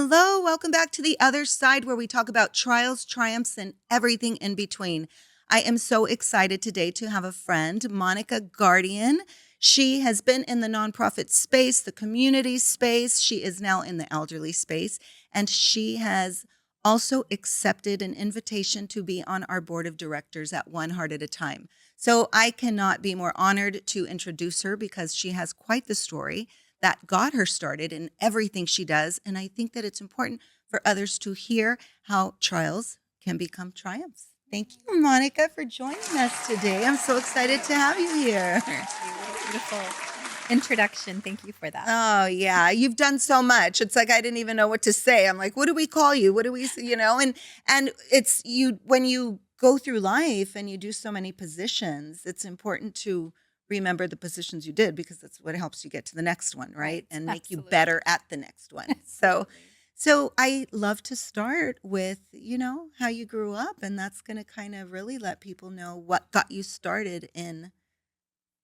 Hello, welcome back to the other side where we talk about trials, triumphs, and everything in between. I am so excited today to have a friend, Monica Guardian. She has been in the nonprofit space, the community space. She is now in the elderly space, and she has also accepted an invitation to be on our board of directors at One Heart at a Time. So I cannot be more honored to introduce her because she has quite the story that got her started in everything she does. And I think that it's important for others to hear how trials can become triumphs. Thank you, Monica, for joining us today. I'm so excited to have you here. Thank you. What a beautiful introduction. Thank you for that. Oh, yeah. You've done so much. It's like I didn't even know what to say. I'm like, what do we call you? What do we, and it's you when you go through life and you do so many positions, it's important to remember the positions you did because that's what helps you get to the next one, right? And make you Absolutely. better at the next one. So Absolutely. so I love to start with, how you grew up, and that's going to kind of really let people know what got you started in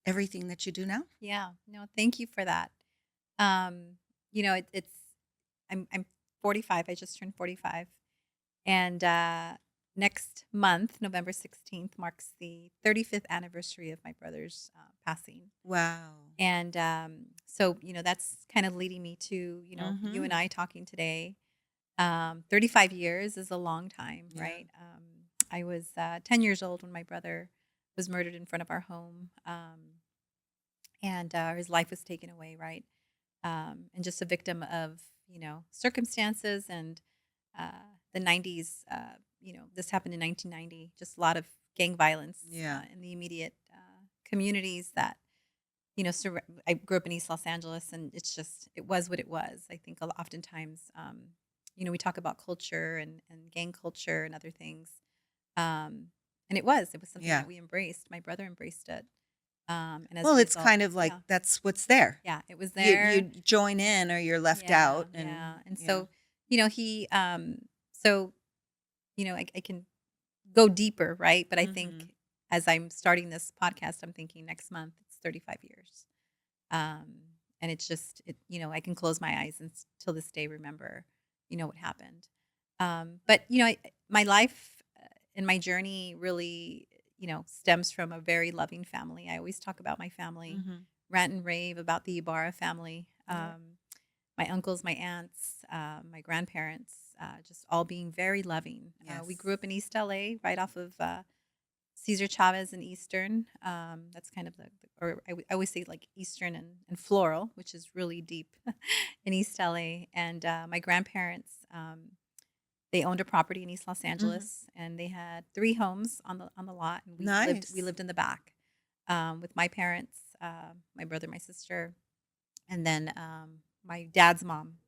everything that you do now. Yeah. No, thank you for that. It's I'm 45. I just turned 45, and next month, November 16th, marks the 35th anniversary of my brother's passing. Wow. And so that's kind of leading me to you and Mhm. I talking today. 35 years is a long time, Yeah. right? I was 10 years old when my brother was murdered in front of our home, and his life was taken away, right? And just a victim of, circumstances and uh, the 90s. This happened in 1990, just a lot of gang violence Yeah. in the immediate communities that, I grew up in East Los Angeles, and it was what it was. I think oftentimes, we talk about culture and gang culture and other things. And it was something Yeah. that we embraced. My brother embraced it. And as Well, a it's result, kind of like yeah, that's what's there. yeah, it was You there. join in or you're left Yeah, out, and yeah. And yeah. so, he, so, I can go deeper, right? But I Mhm. think as I'm starting this podcast, I'm thinking next month it's 35 years. Um, and it's just, I can close my eyes and till this day remember, what happened. But, my life and my journey really, stems from a very loving family. I always talk about my family, Mhm. rant and rave about the Ibarra family. Yeah. My uncles, my aunts, my grandparents, just all being very loving. We Yes. grew up in East LA, right off of Cesar Chavez and Eastern. That's kind of or I always say like Eastern and Floral, which is really deep in East LA. And my grandparents, they owned a property in East Los Mhm. Angeles, and they had 3 homes on the lot, and we Nice. lived in the back with my parents, my brother, my sister, and then my dad's mom.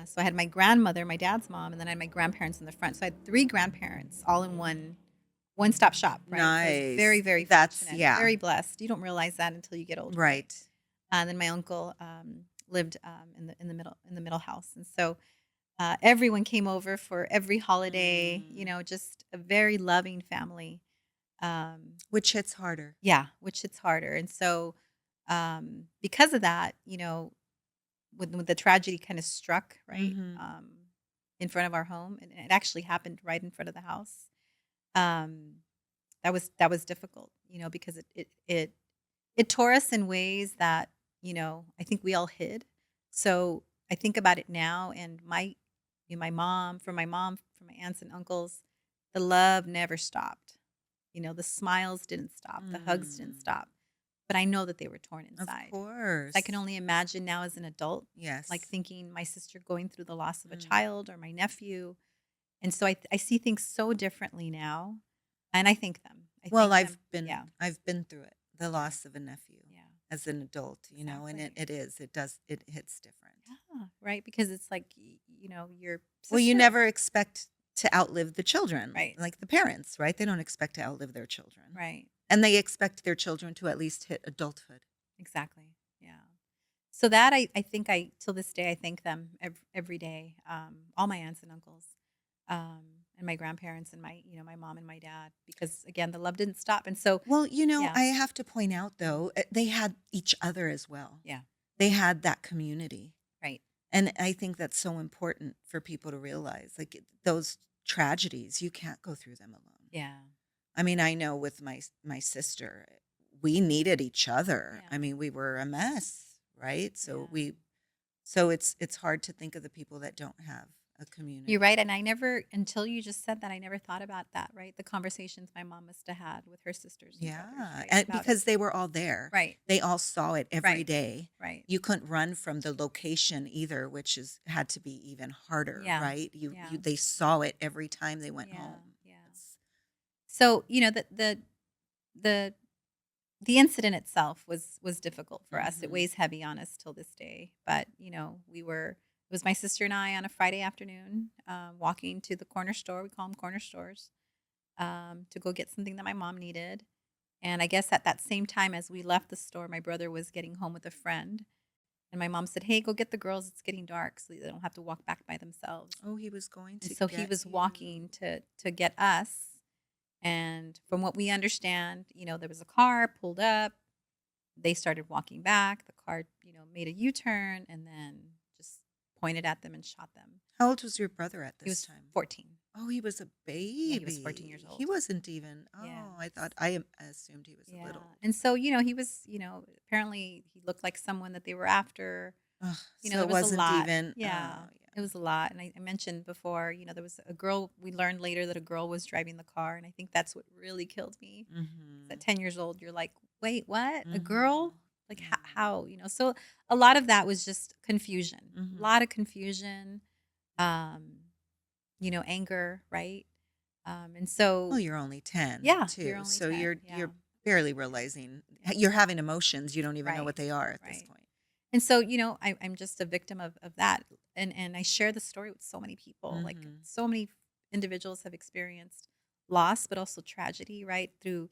So I had my grandmother, my dad's mom, and then I had my grandparents in the front. So I had 3 grandparents all in one stop shop, right? So I was very, Nice. very That's fortunate, yeah. very blessed. You don't realize that until you get older, right? Right. And then my uncle lived in the middle house, and so everyone came over for every holiday. Mm. Just a very loving family. Which hits harder. Yeah, which hits harder, and so because of that, when the tragedy kind of struck right Mhm. in front of our home, and it actually happened right in front of the house. Um, that was difficult, because it tore us in ways that I think we all hid. So I think about it now, and my mom, from my aunts and uncles, the love never stopped. The smiles didn't stop, the hugs didn't Mm. stop, but I know that they were torn Of inside. So I can course. only imagine now as an adult, like Yes. thinking my sister going through the loss of a Mm. child or my nephew. And so I see things so differently now. And I thank them. I Well, thank I've them. been Yeah. I've been through it. The Yeah. loss of a nephew Yeah. as an adult, and it, Exactly. it is. It does it hits different. Yeah. Right. Because it's like, your Well, you sister. never expect to outlive the children, Right. like the parents, right? They don't expect to outlive their children. Right. And they expect their children to at least hit adulthood. Exactly. Yeah. So that I think till this day, I thank them every day. All my aunts and uncles, um, and my grandparents and my mom and my dad, because again, the love didn't stop. And so, Well, yeah. I have to point out Mhm. though, they had each other as well. Yeah. They had that community. Right. And I think that's so important for people to realize, like, those tragedies, you can't go through them alone. Yeah. I mean, I know with my sister, we needed each other. Yeah. I mean, we were a mess, right? So Yeah. it's hard to think of the people that don't have a You're community. right, and I never until you just said that, I never thought about that, right? The conversations my mom must have had with her sisters and brothers, Yeah, right? and About it. because they were all there. Right. They all saw it every Right. day. Right. You couldn't run from the location either, which is had to be even harder, Yeah. right? Yeah. They saw it every time they went Yeah. home. Yeah. It's So, the the incident itself was difficult for us. It mhm. weighs heavy on us till this day. But it was my sister and I on a Friday afternoon, walking to the corner store. We call them corner stores, to go get something that my mom needed. And I guess at that same time as we left the store, my brother was getting home with a friend. And my mom said, "Hey, go get the girls. It's getting dark, so they don't have to walk back by themselves." Oh, he was going And to so he get was you. walking to get us. And from what we understand, there was a car pulled up. They started walking back. The car, made a U-turn and then just pointed at them and shot them. How old was your brother at He this was time? 14. Oh, he was a Yeah, he was 14 years baby. He old. wasn't even. Yeah. Oh, I thought I assumed he was a Yeah. little. And so, he was, apparently he looked like someone that they were after. Ugh, so There it was a wasn't lot. even. Yeah. Oh, It was a lot. And I mentioned before, there was a girl, we learned later that a girl was driving the car. And I think that's what really killed me. yeah. 'Cause at Mhm. 10 years old, you're like, wait, what? A girl? Mhm. Like, Yeah. how? So a lot of that was just confusion, a Mhm. lot of confusion, um, anger, right? And Well, so, you're only 10 yeah, you're too, only so 10. you're Yeah. barely realizing Yeah. you're having emotions, you don't even know Right. what they are at this Right. point. And so, I'm just a victim of that. And I share the story with so many people. Like Mhm. so many individuals have experienced loss, but also tragedy, right? Through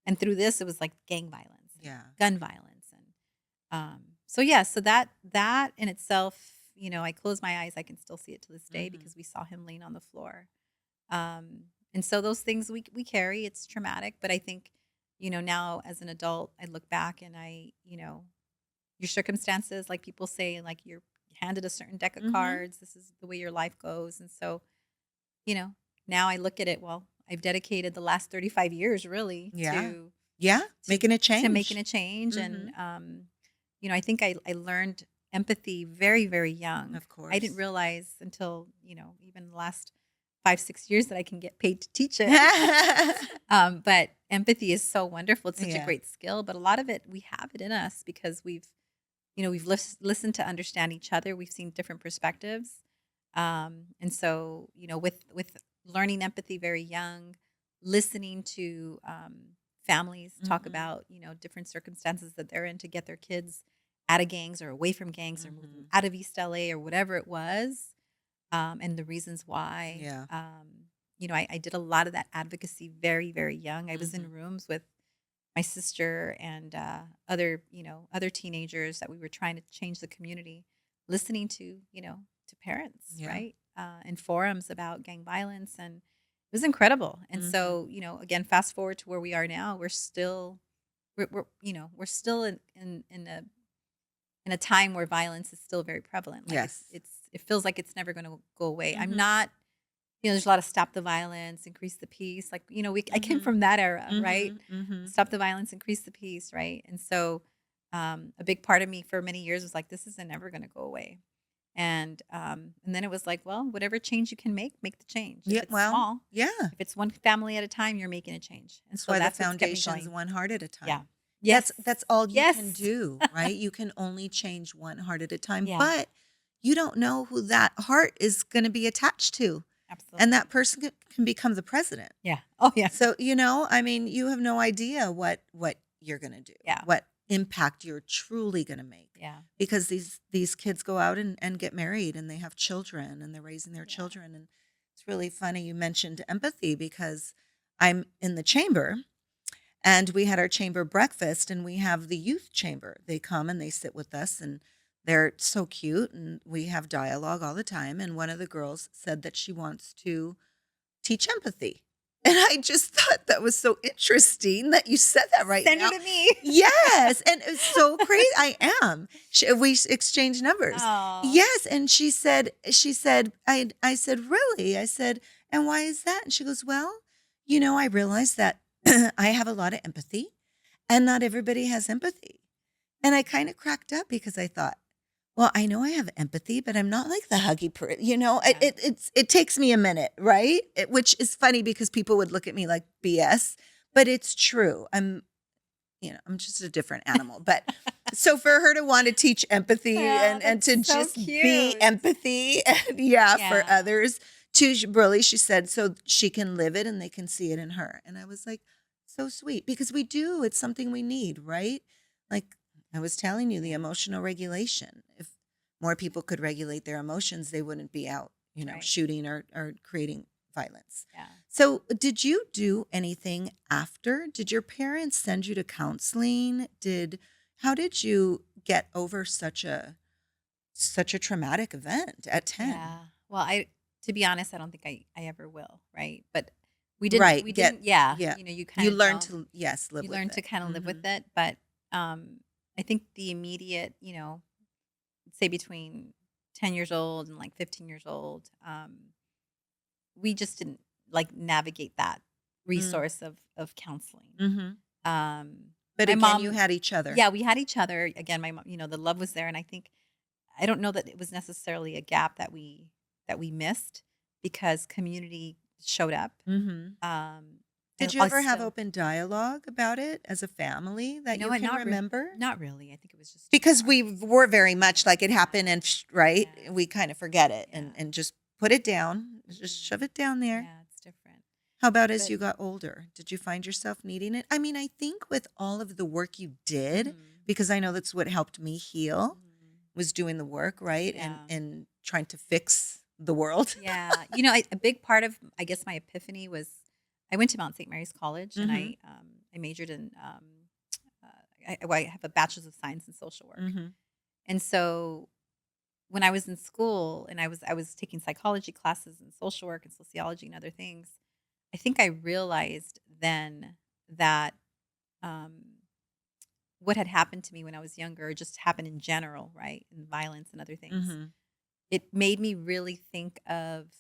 this, it was like gang violence and Yeah. gun violence. And so yeah, so that in itself, I close my eyes, I can still see it to this day Mhm. because we saw him laying on the floor. And so those things we carry, it's traumatic, but I think, now as an adult, I look back and your circumstances, like people say, like you're handed a certain deck of Mhm. cards. This is the way your life goes. And so, you know, now I look at it, well, I've dedicated the last 35 years really Yeah. to Yeah, to making a to making change. a change. And Mhm. I think I learned empathy very, very young. Of I didn't course. realize until, even the last 5, 6 years that I can get paid to teach it. But empathy is so wonderful. It's such a Yeah. great skill, but a lot of it we have it in us because we've listened to understand each other. We've seen different perspectives. And so, with learning empathy very young, listening to families talk Mhm. about, different circumstances that they're in to get their kids out of gangs or away from gangs or move them Mhm. out of East LA or whatever it was, and the reasons why. Yeah. I did a lot of that advocacy very, very young. I was in Mhm. rooms with my sister and other teenagers that we were trying to change the community, listening to parents, Yeah. right, in forums about gang violence, and it was incredible. And Mhm. so, again, fast forward to where we are now, we're still in a time where violence is still very prevalent. Like Yes. it feels like it's never going to go away. I'm Mhm. not, there's a lot of stop the violence, increase the peace. Like, I came Mhm. from that era, right? Mhm. Mhm. Stop the violence, increase the peace, right? And so, a big part of me for many years was like, this isn't never going to go away. And then it was like, well, whatever change you can make the change. If Yeah, it's well, small, yeah. if it's one family at a time, you're making a change. And That's so why the that's what's kept me foundation's going. one heart at a Yeah. time. Yes. That's all you can Yes. do, right? You can only change one heart at a time, Yeah. but you don't know who that heart is gonna be attached to, and that Absolutely. person can become the president. Yeah. Oh yeah. So, I mean, you have no idea what you're gonna do, Yeah. what impact you're truly gonna make, Yeah. because these kids go out and get married, and they have children, and they're raising their Yeah. children, and it's really funny you mentioned empathy because I'm in the chamber, and we had our chamber breakfast, and we have the youth chamber. They come and they sit with us, and they're so cute, and we have dialogue all the time, and one of the girls said that she wants to teach empathy. And I just thought that was so interesting that you said that right Send her now. to me. Yes, and it's so crazy. I am. We exchanged numbers. Oh, Yes, and I said, really? I said, and why is that? And she goes, well, I realized that I have a lot of empathy, and not everybody has empathy. And I kind of cracked up because I thought, well, I know I have empathy, but I'm not like the huggy person. yeah. It takes me a minute, right? Which is funny because people would look at me like BS, but it's true. I'm just a different animal. But so for her to want to teach empathy Yeah, and that's to so just be cute. empathy, and yeah, for Yeah. others, to really, she said, so she can live it and they can see it in her. And I was like, so sweet because we do. It's something we need, right? Like I was telling you, the Yeah. emotional regulation. If more people could regulate their emotions, they wouldn't be out, Right. shooting or creating violence. Yeah. So, did you do anything after? Did your parents send you to counseling? How did you get over such a traumatic event at 10? Yeah. Well, to be honest, I don't think I ever will, right? But Right, we didn't, yeah, yeah. you You kind of learned don't, to, yes, live you with learn to it. kind of live Mhm. with it. But I think the immediate, say between 10 years old and like 15 years old, we just didn't like navigate that Mm. resource of counseling. Mhm. Um, But my again, you mom, had each other. yeah, we had each other. Again, my mom, the love was there. And I don't know that it was necessarily a gap that we missed because community showed up. Mhm. Um, Did and you I ever have still, open dialogue about it as a family that you what, can remember? not really. I think it was just too Because far. we were very much like it happened and right, Yeah, we kind of forget it yeah, and just put it down, just shove hmm, it down there. yeah. It's different, How about as but you got older? Did you find yourself needing it? I mean, I think with all of the work you did, hmm, because I know that's what helped me heal, hmm, was doing the work, right? And yeah, and trying to fix the world. yeah. A big part of, I guess, my epiphany was I went to Mount St. Mary's College and Mhm. I majored in I have a bachelor's of science in social work, Mhm. and so when I was in school and I was taking psychology classes and social work and sociology and other things, I think I realized then that um, what had happened to me when I was younger just happened in general, right? And violence and other things. Mhm. It made me really think of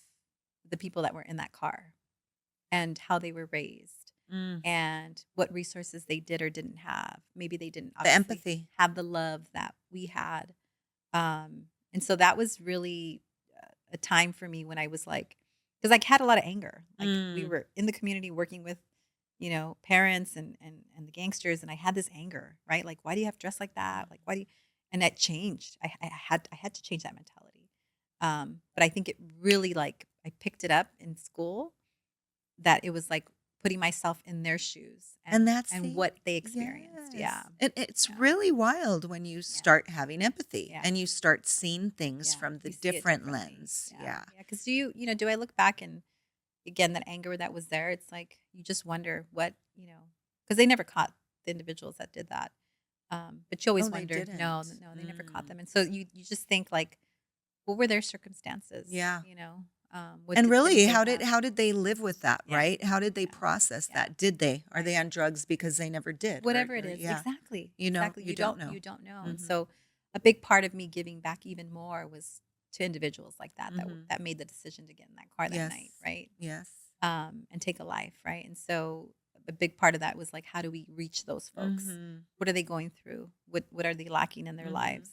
the people that were in that car and how they were raised Mm. and what resources they did or didn't have. Maybe they didn't The obviously empathy. have the love that we had. And so that was really a time for me when I was like, because I had a lot of anger. Like we Mm. were in the community working with, parents and the gangsters, and I had this anger, right? Like, why do you have to dress like that? Like, why do you? And that changed. I had to change that mentality. But I think it really like I picked it up in school that it was like putting myself in their shoes And and that's and the what they experienced. Yeah, yes. And it's yeah, really wild when you yeah, start having empathy yeah. and you start seeing things Yeah, from the you see it different differently. lens. Yeah, Yeah. yeah. Because do I look back and again that anger that was there? It's like you just wonder what because they never caught the individuals that did that. But you Oh, always they wonder, no, didn't. no, they never caught Mm. them, and so you just think like, what were their circumstances? Yeah. What And did really, they how did have? how did they live with that, Yeah, right? How did they yeah, process yeah. that? Did they? Are they Right. on drugs because they never did? Whatever it Or is, yeah, exactly, exactly. you don't know. You don't know, and Mhm. so a big part of me giving back even more was to individuals like that Mhm. that made the decision to get in that car that night, Yes. right? Yes. And take a life, right? And so a big part of that was like, how do we reach those folks? Mhm. What are they going through? What are they lacking in their Mhm. lives?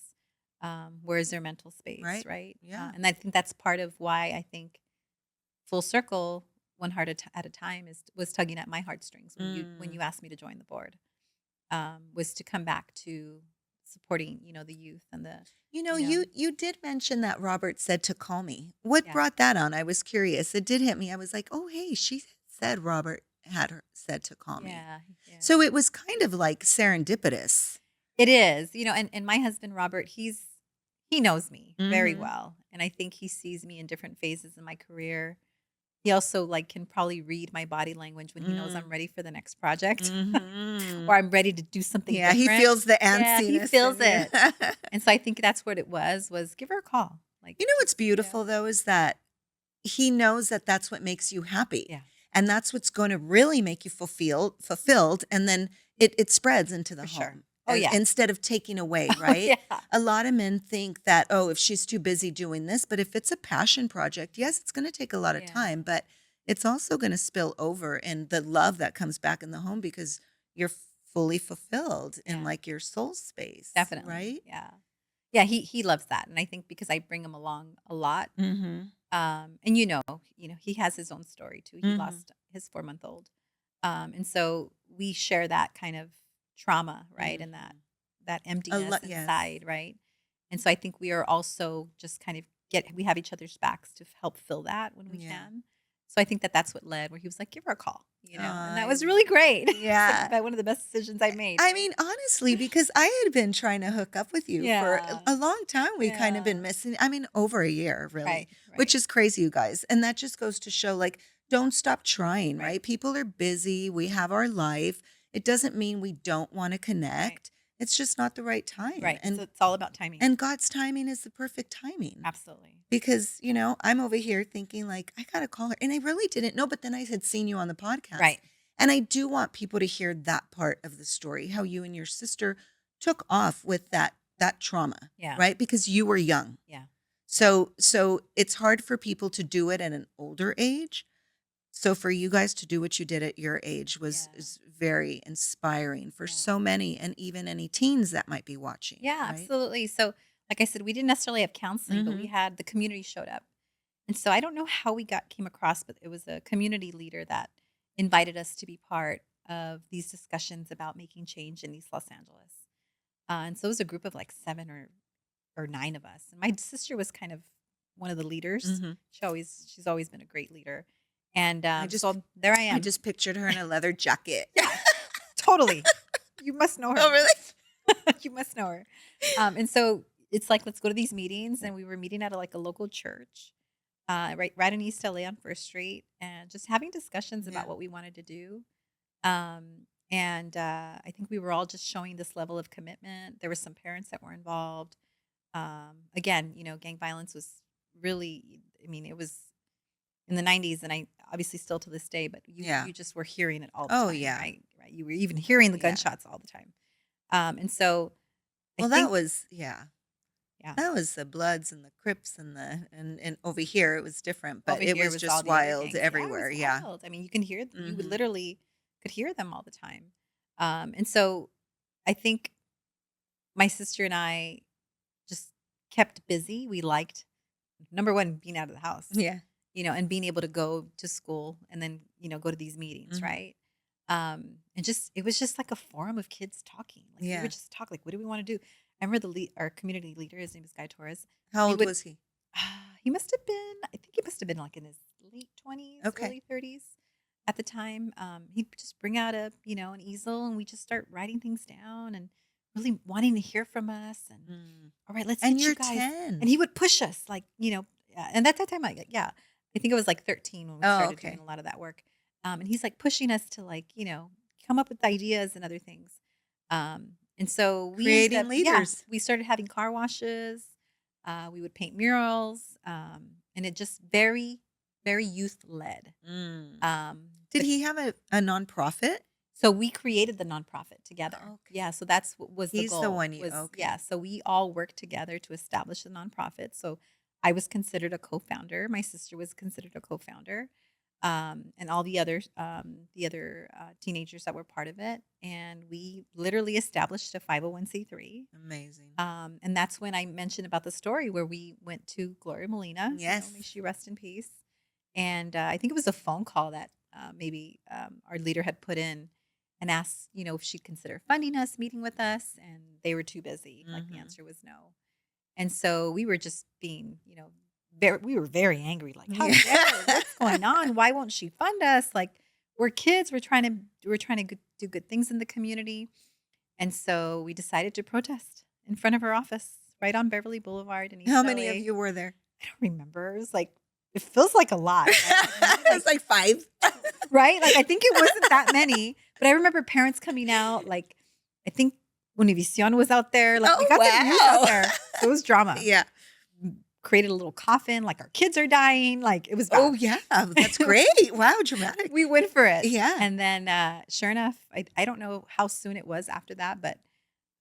Where is their mental space, Right? right? Yeah. And I think that's part of why I think full circle, one heart at a time was tugging at my heartstrings when you Mm. asked me to join the board, was to come back to supporting the youth and the you know You did mention that Robert said to call me. What yeah brought that on? I was curious. It did hit me. I was like, "Oh, hey, she said Robert had her said to call me." yeah yeah. So it was kind of like serendipitous. It is, and my husband Robert, he knows me very Mhm. well, and I think he sees me in different phases in my career. He also like can probably read my body language when he knows I'm Mm. ready for the next project or Mhm. I'm ready to do something Yeah, he different. feels the Yeah, he antsiness feels in you. it. And so I think that's what it was give her a call. Like You know just, what's beautiful though is that he knows that that's what makes you happy. yeah. And that's what's going to really make you fulfilled. And then it spreads into the For sure. home. Oh, yeah. Instead of taking away, Oh, right? yeah. A lot of men think that, oh, if she's too busy doing this, but if it's a passion project, yes, it's going to take a lot of Yeah. time, but it's also going to spill over in the love that comes back in the home because you're fully fulfilled in Yeah. like your soul space. Definitely. Right? Yeah. Yeah, he loves that. And I think because I bring him along a lot. Mm-hmm. And he has his own story too. He Mm-hmm. lost his 4-month-old. And so we share that kind of trauma, right? And that emptiness Yes. inside, right? And so I think we are also just kind of we have each other's backs to help fill that when we Yeah. can. So I think that's what led where he was like, give her a call, and that I was really great. Yeah. Like one of the best decisions I made. I mean, honestly, because I had been trying to hook up with you for Yeah. a long time. We kind of been Yeah. missing, I mean, over a year, really, Right. which is crazy, you guys. And that just goes to show, like, don't stop trying, Right. right? People are busy. We have our life. It doesn't mean we don't want to connect. It's just not the right time. Right. And So it's all about timing. and God's timing is the perfect timing. Absolutely. Because, I'm over here thinking like, I got to call her. And I really didn't know, but then I had seen you on the podcast. Right. And I do want people to hear that part of the story, how you and your sister took off with that trauma, Yeah. right? Because you were young. Yeah. So it's hard for people to do it at an older age. So for you guys to do what you did at your age is very inspiring for so many, and even any teens that might be watching. Yeah, right? absolutely. So, like I said, we didn't necessarily have counseling, but we had the community showed up. And so I don't know how we came across, but it was a community leader that invited us to be part of these discussions about making change in East Los Angeles. And so it was a group of like 7 or 9 of us. And my sister was kind of one of the leaders. She's always been a great leader. And so there I am. I just pictured her in a leather jacket. Yeah, totally. You must know her. Oh, really? You must know her. And so it's like, let's go to these meetings. And we were meeting at a local church, right in East LA on First Street, and just having discussions about what we wanted to do. And I think we were all just showing this level of commitment. There were some parents that were involved. Again, gang violence was really, it was in the 90s, and I obviously still to this day, but you just were hearing it all the time. yeah. Right. You were even hearing the gunshots all the time. And so that was Yeah. That was the Bloods and the Crips and over here it was different, but Over it here was all just the other wild gangs. everywhere. It was Yeah. wild. You can hear them. You would Mhm. literally could hear them all the time. And so I think my sister and I just kept busy. We liked, number one, being out of the house. Yeah. And being able to go to school and then, go to these meetings, Mhm. right? And it was just like a forum of kids talking. Like we Yeah. would just talk, like, what do we want to do? I remember our community leader, his name is Guy Torres. How He old would- was he? He must have been, I think he must have been like in his late 20s, Okay. early 30s at the time. He'd just bring out an easel, and we just start writing things down and really wanting to hear from us. And all right, let's And get you're you guys. 10. And he would push us, like, and at that time, I think it was like 13 when we started doing a lot of that work. And he's like pushing us to, like, come up with ideas and other things. And so we Creating ended up, leaders. we started having car washes. We would paint murals, and it just very, very youth led. Did he have a nonprofit? So we created the nonprofit together. Okay. Yeah, so that's what was the He's goal. the one Okay. Yeah, so we all worked together to establish the nonprofit. So I was considered a co-founder. My sister was considered a co-founder, and all the other teenagers that were part of it. And we literally established a 501c3. Amazing. And that's when I mentioned about the story where we went to Gloria Molina. Yes. May she rest in peace. And I think it was a phone call that maybe our leader had put in and asked, if she'd consider funding us, meeting with us. And they were too busy. Like, the answer was no. And so we were just being, we were very angry. Like, how dare, what's going on? Why won't she fund us? Like, we're kids. We're trying to do good things in the community. And so we decided to protest in front of her office right on Beverly Boulevard in East How many LA. of you were there? I don't remember. It was like, it feels like a lot. Right? It's like 5. Right? Like, I think it wasn't that many, but I remember parents coming out. Like, I think Univision was out there. Like, we got the news out there. It was drama. Yeah. created a little coffin, like our kids are dying, like it was Oh, bad. yeah. That's great. Wow, dramatic. We went for it. Yeah. And then, sure enough, I don't know how soon it was after that, but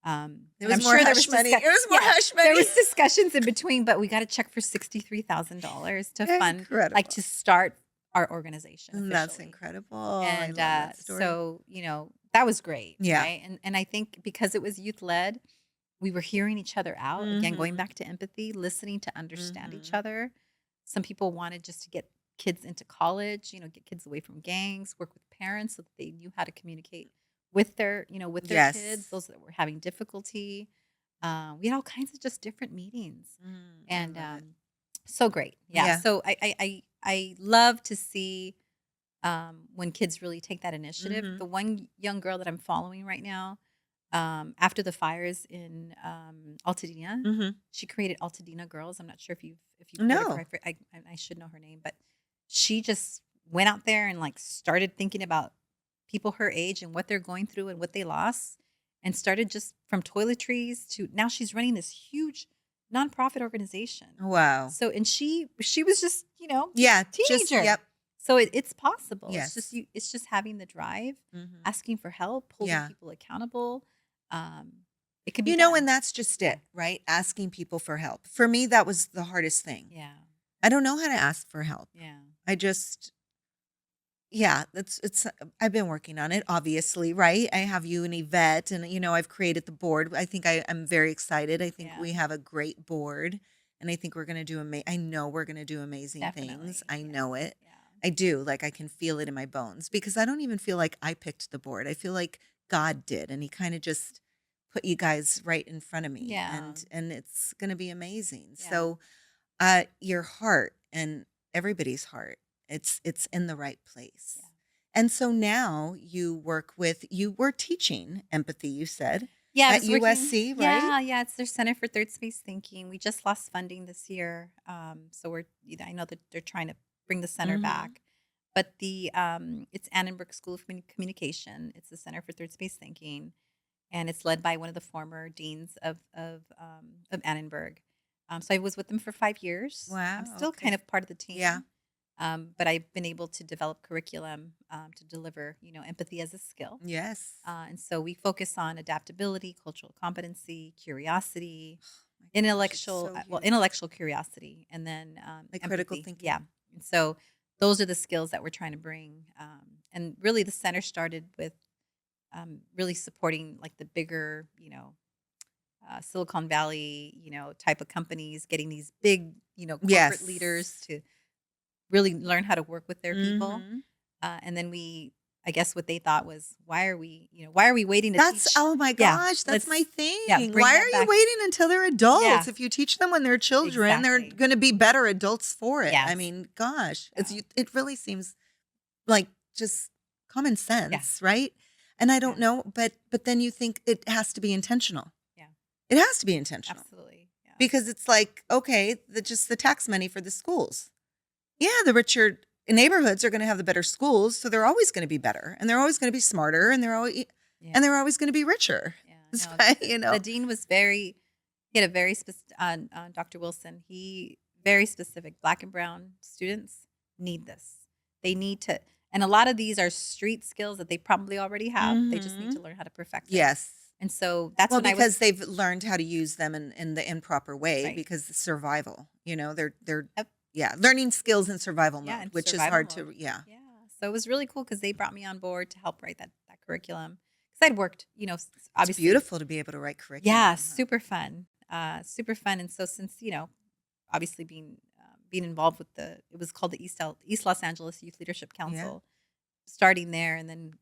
There and I'm was more sure there hush was money. It was more yeah, hush there money. was discussions in between, but we got a check for $63,000 to fund, like Incredible. to start our organization That's officially. incredible. I And love that story. so, that was great, Yeah. right? And I think because it was youth led, we were hearing each other out. Again, going Mhm. back to empathy, listening to understand each Mhm. other. Some people wanted just to get kids into college, get kids away from gangs, work with parents so that they knew how to communicate with their kids, Yes. those that were having difficulty. We had all kinds of just different meetings, I and love it. so great. Yeah. Yeah. So I love to see when kids really take that initiative. Mhm. The one young girl that I'm following right now, after the fires in Altadena, Mhm. she created Altadena Girls. I'm not sure if you've heard of her. No. I should know her name, but she just went out there and like started thinking about people her age and what they're going through and what they lost, and started just from toiletries to now she's running this huge nonprofit organization. Wow. So and she was just Yeah, just teenager. yep. So it's possible. It's just Yes. it's just having the drive, Mhm. asking for help, holding Yeah. people accountable. Um, it can be done. And that's just Yeah. it, right? Asking people for help. For me, that was the hardest thing. Yeah. I don't know how to ask for help. Yeah. I just yeah, it's I've been working on it, obviously, right? I have you and Yvette, and I've created the board. I think I'm very excited. I think Yeah. we have a great board, and I think we're gonna do I know we're gonna do amazing things. Definitely. I Yeah. know it. Yeah. I do. Like I can feel it in my bones because I don't even feel like I picked the board. I feel like God did, and He kind of just put you guys right in front of me, Yeah. and it's gonna be amazing. Yeah. So your heart and everybody's heart, it's in the right place. Yeah. And so now you were teaching empathy, you said, Yeah, I at was working. USC, right? Yeah, yeah. It's their Center for Third Space Thinking. We just lost funding this year, so I know that they're trying to bring the center Mhm. back, but it's Annenberg School of Communication. It's the Center for Third Space Thinking, and it's led by one of the former deans of Annenberg. So I was with them for 5 years. I'm Wow, still kind okay. of part of the Yeah. team, but I've been able to develop curriculum to deliver, empathy as a skill. Yes. And so we focus on adaptability, cultural competency, curiosity, My gosh, it's intellectual, so huge. intellectual curiosity, and then Like critical empathy. Yeah. thinking. And so those are the skills that we're trying to bring. And really, the center started with really supporting like the bigger, Silicon Valley, type of companies, getting these big, corporate leaders Yes. to really learn how to work with their people. Mhm. And then I guess what they thought was, why are we waiting to teach? Oh my Yeah, gosh, that's my yeah, thing. bring Why that are you back. waiting until they're adults? Yeah, If you teach them when they're children, they're exactly. going to be better adults for it. I Yes. mean, gosh, Yeah. it really seems like just common Yeah. sense, right? And I don't Yeah. know, but then you think it has to be intentional. Yeah. It has to be intentional Absolutely. Yeah. because it's like, okay, just the tax money for the schools. Yeah, the richer neighborhoods are going to have the better schools, so they're always going to be better, and they're always going to be smarter, and Yeah. they're always going to be richer. Yeah. So, No, you the know, dean was he had a very specific, Dr. Wilson, he very specific. Black and brown students need this. They need to, and a lot of these are street skills that they probably already have. They just need mhm. to learn how to perfect them. Yes. And so that's Well, when I was because they've learned how to use them in the improper way right. because it's survival. They're Yep. yeah, learning skills in survival Yeah, mode, in which is survival hard mode. to yeah. Yeah. So it was really cool because they brought me on board to help write that curriculum. Because I'd worked, It's obviously. beautiful to be able to write Yeah, curriculum. super fun. Super fun. And so since, obviously being involved with it was called the East Los Angeles Youth Leadership Yeah. Council, starting there. And then,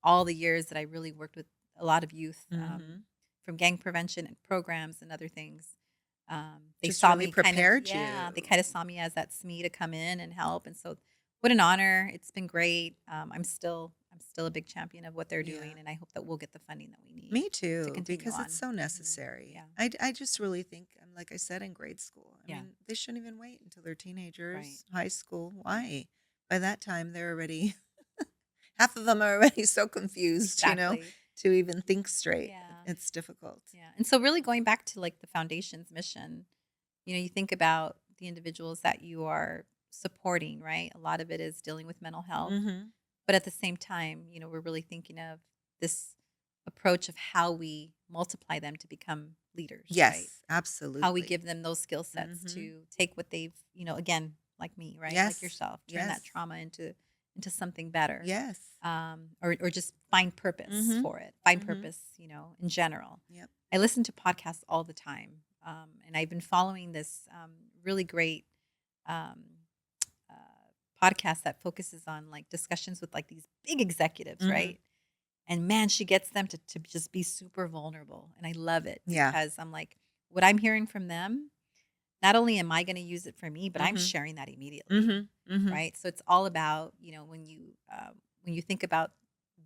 all the years that I really worked with a lot of youth Mhm. from gang prevention and programs and other things. They Just saw really me kind of, prepared yeah, they you. kind of saw me as that SME to come in and help. And so what an honor. It's been great. I'm still a big champion of what they're Yeah. doing. And I hope that we'll get the funding that we need Me to too, continue because on. it's so Mhm. necessary. Yeah. I just really think, like I said, in grade school. I Yeah. mean, they shouldn't even wait until they're Right. teenagers, high school. Why? By that time, they're already, half of them are already so confused, Exactly. to even think straight. Yeah. It's difficult. Yeah. And so really going back to like the foundation's mission, you think about the individuals that you are supporting, right? A lot of it is dealing with mental health. Mhm. But at the same time, we're really thinking of this approach of how we multiply them to become leaders, right? Yes, How we absolutely. give them those skill sets Mhm. to take what they've, again, like me, right? Like Yes. yourself, turn that Yes. trauma into something better. Yes. Or just find purpose Mhm. for it. Find Mhm. purpose, in general. Yep. I listen to podcasts all the time. And I've been following this really great um, uh, podcast that focuses on like discussions with like these big executives, Mhm. right? And man, she gets them to just be super vulnerable. And I love it Yeah. because I'm like, what I'm hearing from them, not only am I going to use it for me, but I'm Mhm. sharing that immediately, Mhm. Mhm. right? So it's all about, when you think about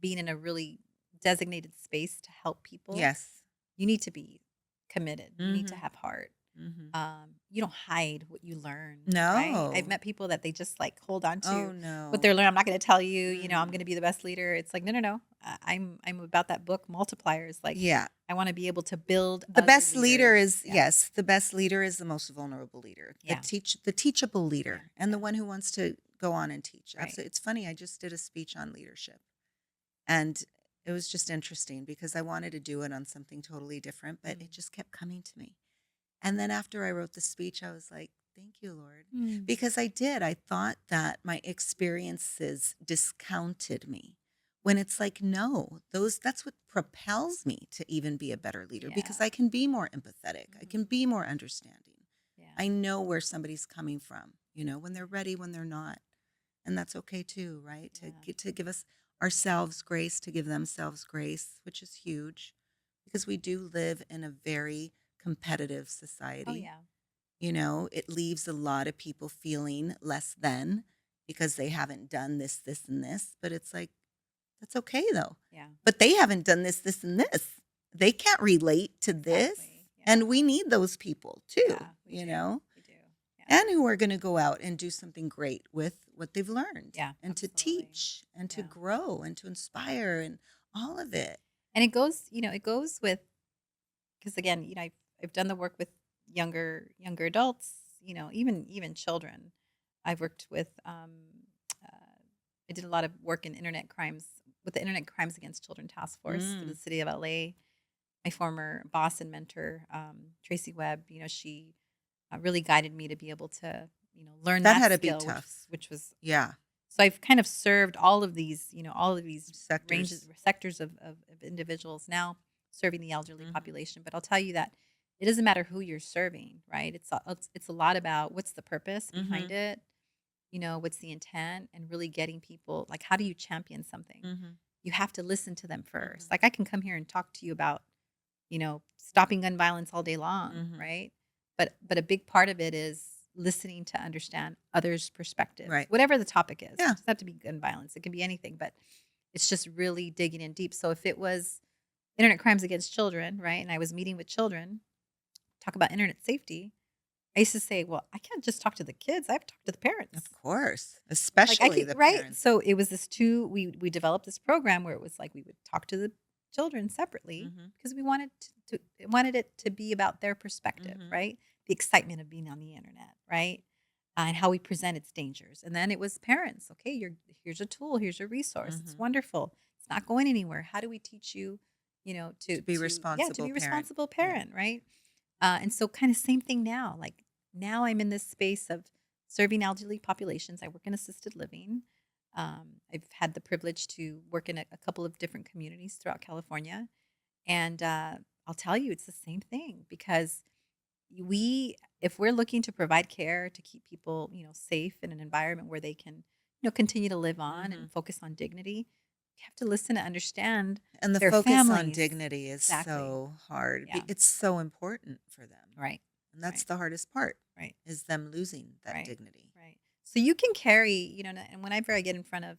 being in a really designated space to help people, Yes. you need to be committed. You need to Mhm. have heart. Mhm. You don't hide what you learn, right? I've No. met people that they just like hold on Oh, to what no. they're learning. I'm not going to tell you, I'm going Mm. to be the best leader. It's like, no, no, no. I'm about that book multipliers. Like, Yeah. I want to be able to build The other best leader leaders. is Yeah, yes, the best leader is the most vulnerable leader. yeah, The teachable yeah, leader and the yeah. one who wants to go on and teach. Right. Absolutely. It's funny, I just did a speech on leadership and it was just interesting because I wanted to do it on something totally different, but it Mm. just kept coming to me. And then after I wrote the speech, I was like, thank you, Lord. Mm. Because I did. I thought that my experiences discounted me. When it's like, no, that's what propels me to even be a better leader Yeah. because I can be more empathetic. I can Mhm. be more understanding. Yeah. I know where somebody's coming from, when they're ready, when they're not. And that's okay too, right? To Yeah. get to give us ourselves grace, to give themselves grace, which is huge because we do live in a very competitive Oh society. yeah. It leaves a lot of people feeling less than because they haven't done this, this, and this. But it's like, that's okay though. Yeah. But they haven't done this, this, and this. They can't relate to this. Exactly. Yeah. And we need those people too, Yeah. We do. We do. Yeah. and who are going to go out and do something great with what they've learned Yeah. and to Absolutely. teach and to Yeah. grow and to inspire and all of it. And it goes with, because again, I've done the work with younger adults, even children. I've worked with I did a lot of work in internet crimes with the Internet Crimes Against Children Task Force through the Mm. city of LA. My former boss and mentor, Tracy Webb, she really guided me to be able to learn That that had to be skill, which tough. was which was Yeah. so I've kind of served all of these ranges Sectors. sectors of individuals now serving the elderly Hmm. population. But I'll tell you that it doesn't matter who you're serving, right? It's a lot about what's the purpose behind Hmm. it, what's the intent, and really getting people, like, how do you champion something? Hmm. You have to listen to them first. Hmm. Like, I can come here and talk to you about, stopping gun violence all day long, Hmm. right? But a big part of it is listening to understand others' perspectives, Right. whatever the topic is. It Yeah. doesn't have to be gun violence. It can be anything, but it's just really digging in deep. So if it was internet crimes against children, right? And I was meeting with children, talk about internet safety, I used to say, well, I can't just talk to the kids. I have to talk to the parents. Of course. Like, I Especially could, the right? parents. So it was this two. We developed this program where it was like we would talk to the children separately Hmm. because we wanted it to be about their perspective, Hmm. right? The excitement of being on the internet, right? And how we present its dangers. And then it was parents. Okay, here's a tool. Here's a resource. It's Hmm. wonderful. It's not going anywhere. How do we teach you, To be to responsible be parent. responsible Yeah. parent, right? And so, kind of same thing now. Like, now I'm in this space of serving elderly populations. I work in assisted living. I've had the privilege to work in a couple of different communities throughout California. And I'll tell you, it's the same thing because if we're looking to provide care to keep people, safe in an environment where they can, continue to live on Hmm. and focus on dignity, you have to listen to understand And the their focus on families. dignity is Exactly. so hard. Yeah. It's so important for them. Right. And that's Right. the hardest part Right. is them losing that Right. dignity. Right. So you can carry, and whenever I get in front of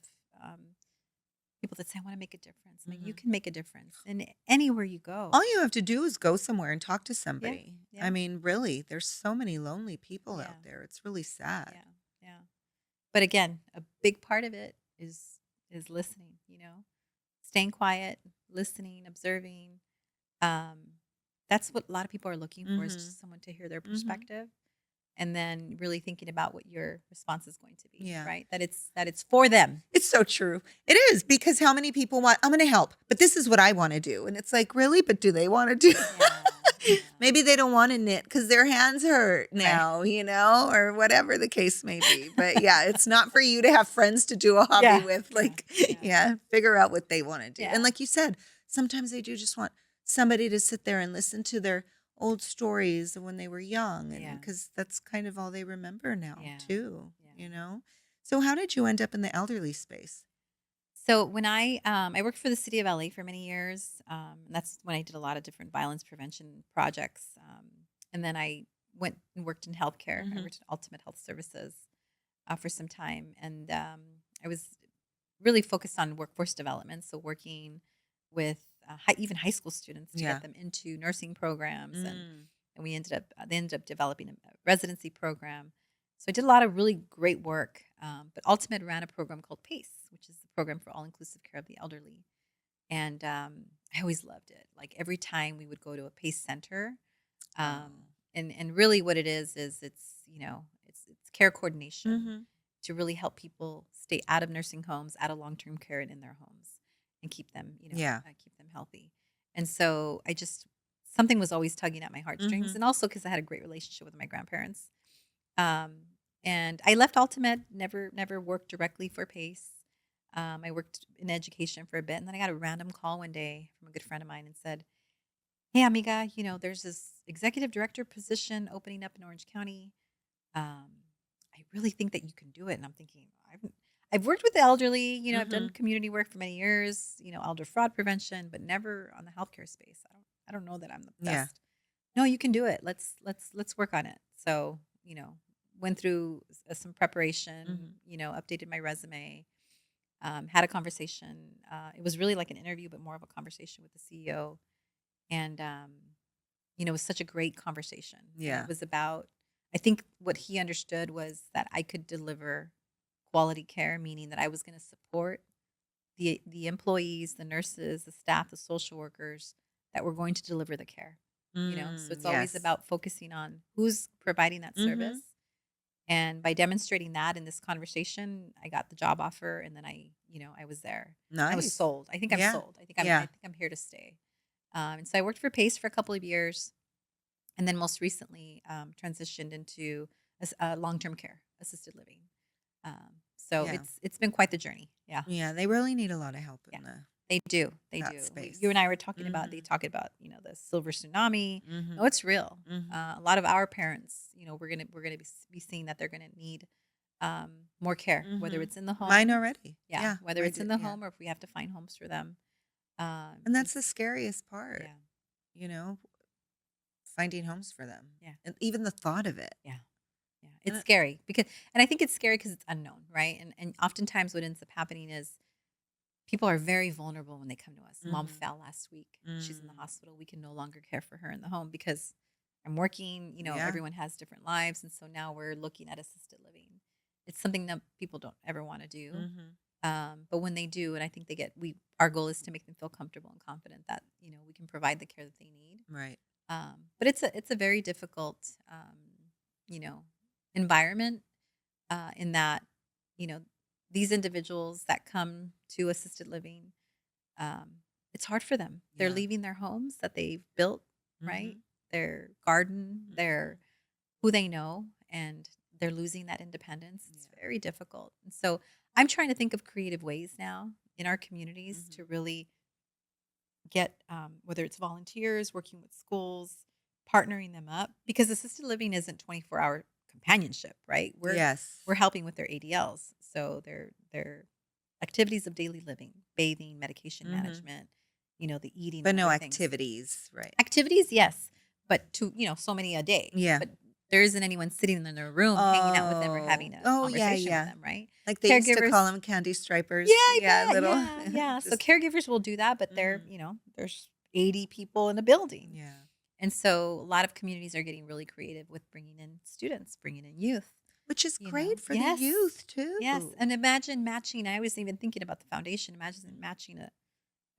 people that say, I want to make a difference, I mean, you Hmm. can make a difference in anywhere you go. All you have to do is go somewhere and talk to Yeah. somebody. I Yeah. mean, really, there's so many lonely people Yeah. out there. It's really sad. Yeah. Yeah. But again, a big part of it is listening, staying quiet, listening, observing. Um, that's what a lot of people are looking for, is Mhm. just someone to hear their Mhm. perspective. and then really thinking about what your response is going to be, Yeah. right? That it's for them. It's so true. It is, because how many people want, I'm going to help, but this is what I want to do. And it's like, really? But do they want to do? Yeah. Yeah. Maybe they don't want to knit because their hands hurt Right. now, or whatever the case may be. But yeah, it's not for you to have friends to do a hobby Yeah. with. Yeah. Like, Yeah. figure out what they want to do. Yeah. And like you said, sometimes they do just want somebody to sit there and listen to their old stories of when they were young. And Yeah. because that's kind of all they remember now, Yeah. too, Yeah. So how did you end up in the elderly space? So when I worked for the city of LA for many years, and that's when I did a lot of different violence prevention projects. And then I went and worked in healthcare. I Mhm. worked at Ultimate Health Services for some time, and I was really focused on workforce development. So working with even high school students to Yeah. get them into nursing programs, and Mm. we they ended up developing a residency program. So I did a lot of really great work. But Ultimate ran a program called PACE, which is the program for all inclusive care of the elderly. And I always loved it. Like every time we would go to a PACE center, Oh. and really what it is it's care coordination Mhm. to really help people stay out of nursing homes, out of long term care, and in their homes, and keep them Yeah. keep them healthy. And so I just something was always tugging at my heartstrings, Mhm. and also because I had a great relationship with my grandparents. Um, and I left Ultimate, never worked directly for PACE. I worked in education for a bit, and then I got a random call one day from a good friend of mine and said, "Hey, amiga, there's this executive director position opening up in Orange County. Um, I really think that you can do it." And I'm thinking, I've worked with the elderly. I've done Mhm. community work for many years. Elder fraud prevention, but never on the healthcare space. I don't know that I'm the Yeah. best. No, you can do it. Let's work on it. So went through some preparation. Mhm. Updated my resume. Had a conversation. It was really like an interview, but more of a conversation with the CEO. And it was such a great conversation. And Yeah. it was about, I think what he understood was that I could deliver quality care, meaning that I was going to support the employees, the nurses, the staff, the social workers that were going to deliver the care. So it's always Yes. about focusing on who's providing that service. Mhm. And by demonstrating that in this conversation, I got the job offer, and then I was there. I was Nice. sold. I think I'm Yeah. sold. I Yeah. think I'm here to stay. And so I worked for Pace for a couple of years, and then most recently transitioned into long-term care, assisted living. So Yeah. it's been quite the journey. Yeah, Yeah. They really need a lot of help yeah, in they do. They that do. You space. and I were talking about. They Mhm. talk about the silver tsunami. No, Mhm. it's real. Mhm. A lot of our parents, we're gonna be seeing that they're gonna need more care, whether Mhm. it's in the Mine home. already. Yeah, Yeah. whether I it's in did. the Yeah. home or if we have to find homes for them. And And that's the scariest part, yeah, you know, finding homes for them. yeah, And even the thought of it. yeah, yeah. And It's scary and I think it's scary because it's unknown, right? And oftentimes what ends up happening is people are very vulnerable when they come to us. Mom Mhm. fell last week. She's in the Mm. hospital. We can no longer care for her in the home because I'm working. Yeah. Everyone has different lives. And so now we're looking at assisted living. It's something that people don't ever want to do. Mhm. But when they do, and I think our goal is to make them feel comfortable and confident that, we can provide the care that they need. Right. But it's a very difficult, you know, environment in that, you know, these individuals that come to assisted living, um, it's hard for them. They're Yeah. leaving their homes that they've built, right? Mhm. Their garden, Mhm. their who they know, and they're losing that independence. It's Yeah. very difficult. And so I'm trying to think of creative ways now in our communities Mhm. to really get whether it's volunteers working with schools, partnering them up because assisted living isn't 24-hour companionship, right? We're Yes. helping with their ADLs, so their activities of daily living, bathing, medication Mhm. management, the eating But and no other things. activities, right? Activities, yes, but so many a day, Yeah. but there isn't anyone sitting in their room hanging out with them or having Oh. a Oh, yeah, conversation with yeah. them, right? Like they used to call Caregivers, them candy yeah, stripers. I Yeah, bet. little Yeah, yeah. So just caregivers will do that, but Mhm. there's 80 people in a building. Yeah. And so a lot of communities are getting really creative with bringing in students, bringing in youth, Which is great for the Yes. youth Yes. too. And imagine matching. I was even thinking about the foundation. Imagine Mhm. matching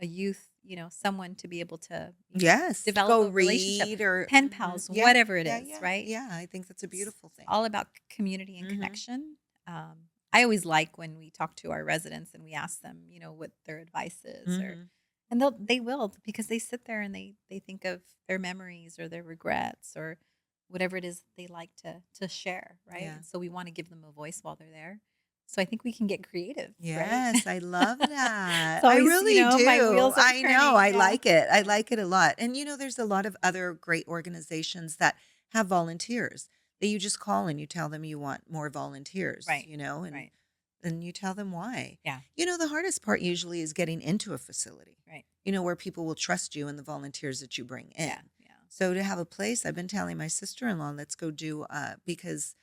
a youth, someone to be able to, Yes, to develop go a relationship, read or pen pals, yeah, whatever it yeah, is, yeah, right? yeah. I think that's a It's beautiful thing. all about community and Mhm. connection. I always like when we talk to our residents and we ask them, what their advice is, Mhm. and they will, because they sit there and they think of their memories or their regrets or whatever it is they like to share, right? Yeah. And so we want to give them a voice while they're there. So I think we can get creative, right? Yes, I love It's that. I always, really my do. wheels are I know. turning. I Yeah. like it. I Yeah. like it a lot. And there's a lot of other great organizations that have volunteers that you just call and you tell them you want more volunteers, Right. and Right. you tell them why. Yeah. The hardest part usually is getting into a facility, Right. where people will trust you and the volunteers that you bring in. Yeah. Yeah. So to have a place, I've been telling my sister-in-law, let's go do because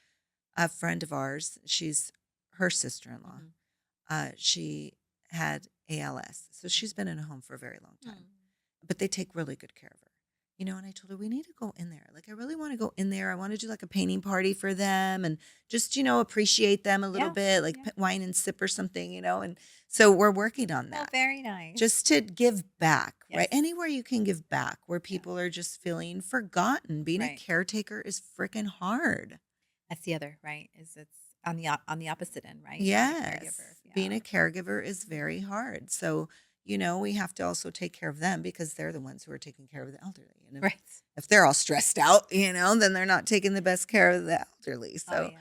a friend of ours, she's her sister-in-law. Mhm. She had ALS, so she's been in a home for a very long time. Mm. But they take really good care of her, And I told her we need to go in there. Like I really want to go in there. I want to do like a painting party for them and just appreciate them a little Yeah. bit, like Yeah. wine and sip or something. And so we're working on Oh, that. very nice. Just to give back, right? Yes. Anywhere you can give back, where Yeah. people are just feeling forgotten. Being a Right. caretaker is freaking hard. That's the other, right? Is it's on the opposite end, right? Being a caregiver. Yes, being Yeah. a caregiver is very hard. So, we have to also take care of them because they're the ones who are taking care of the elderly. And Right. if they're all stressed out, then they're not taking the best care of the elderly. Oh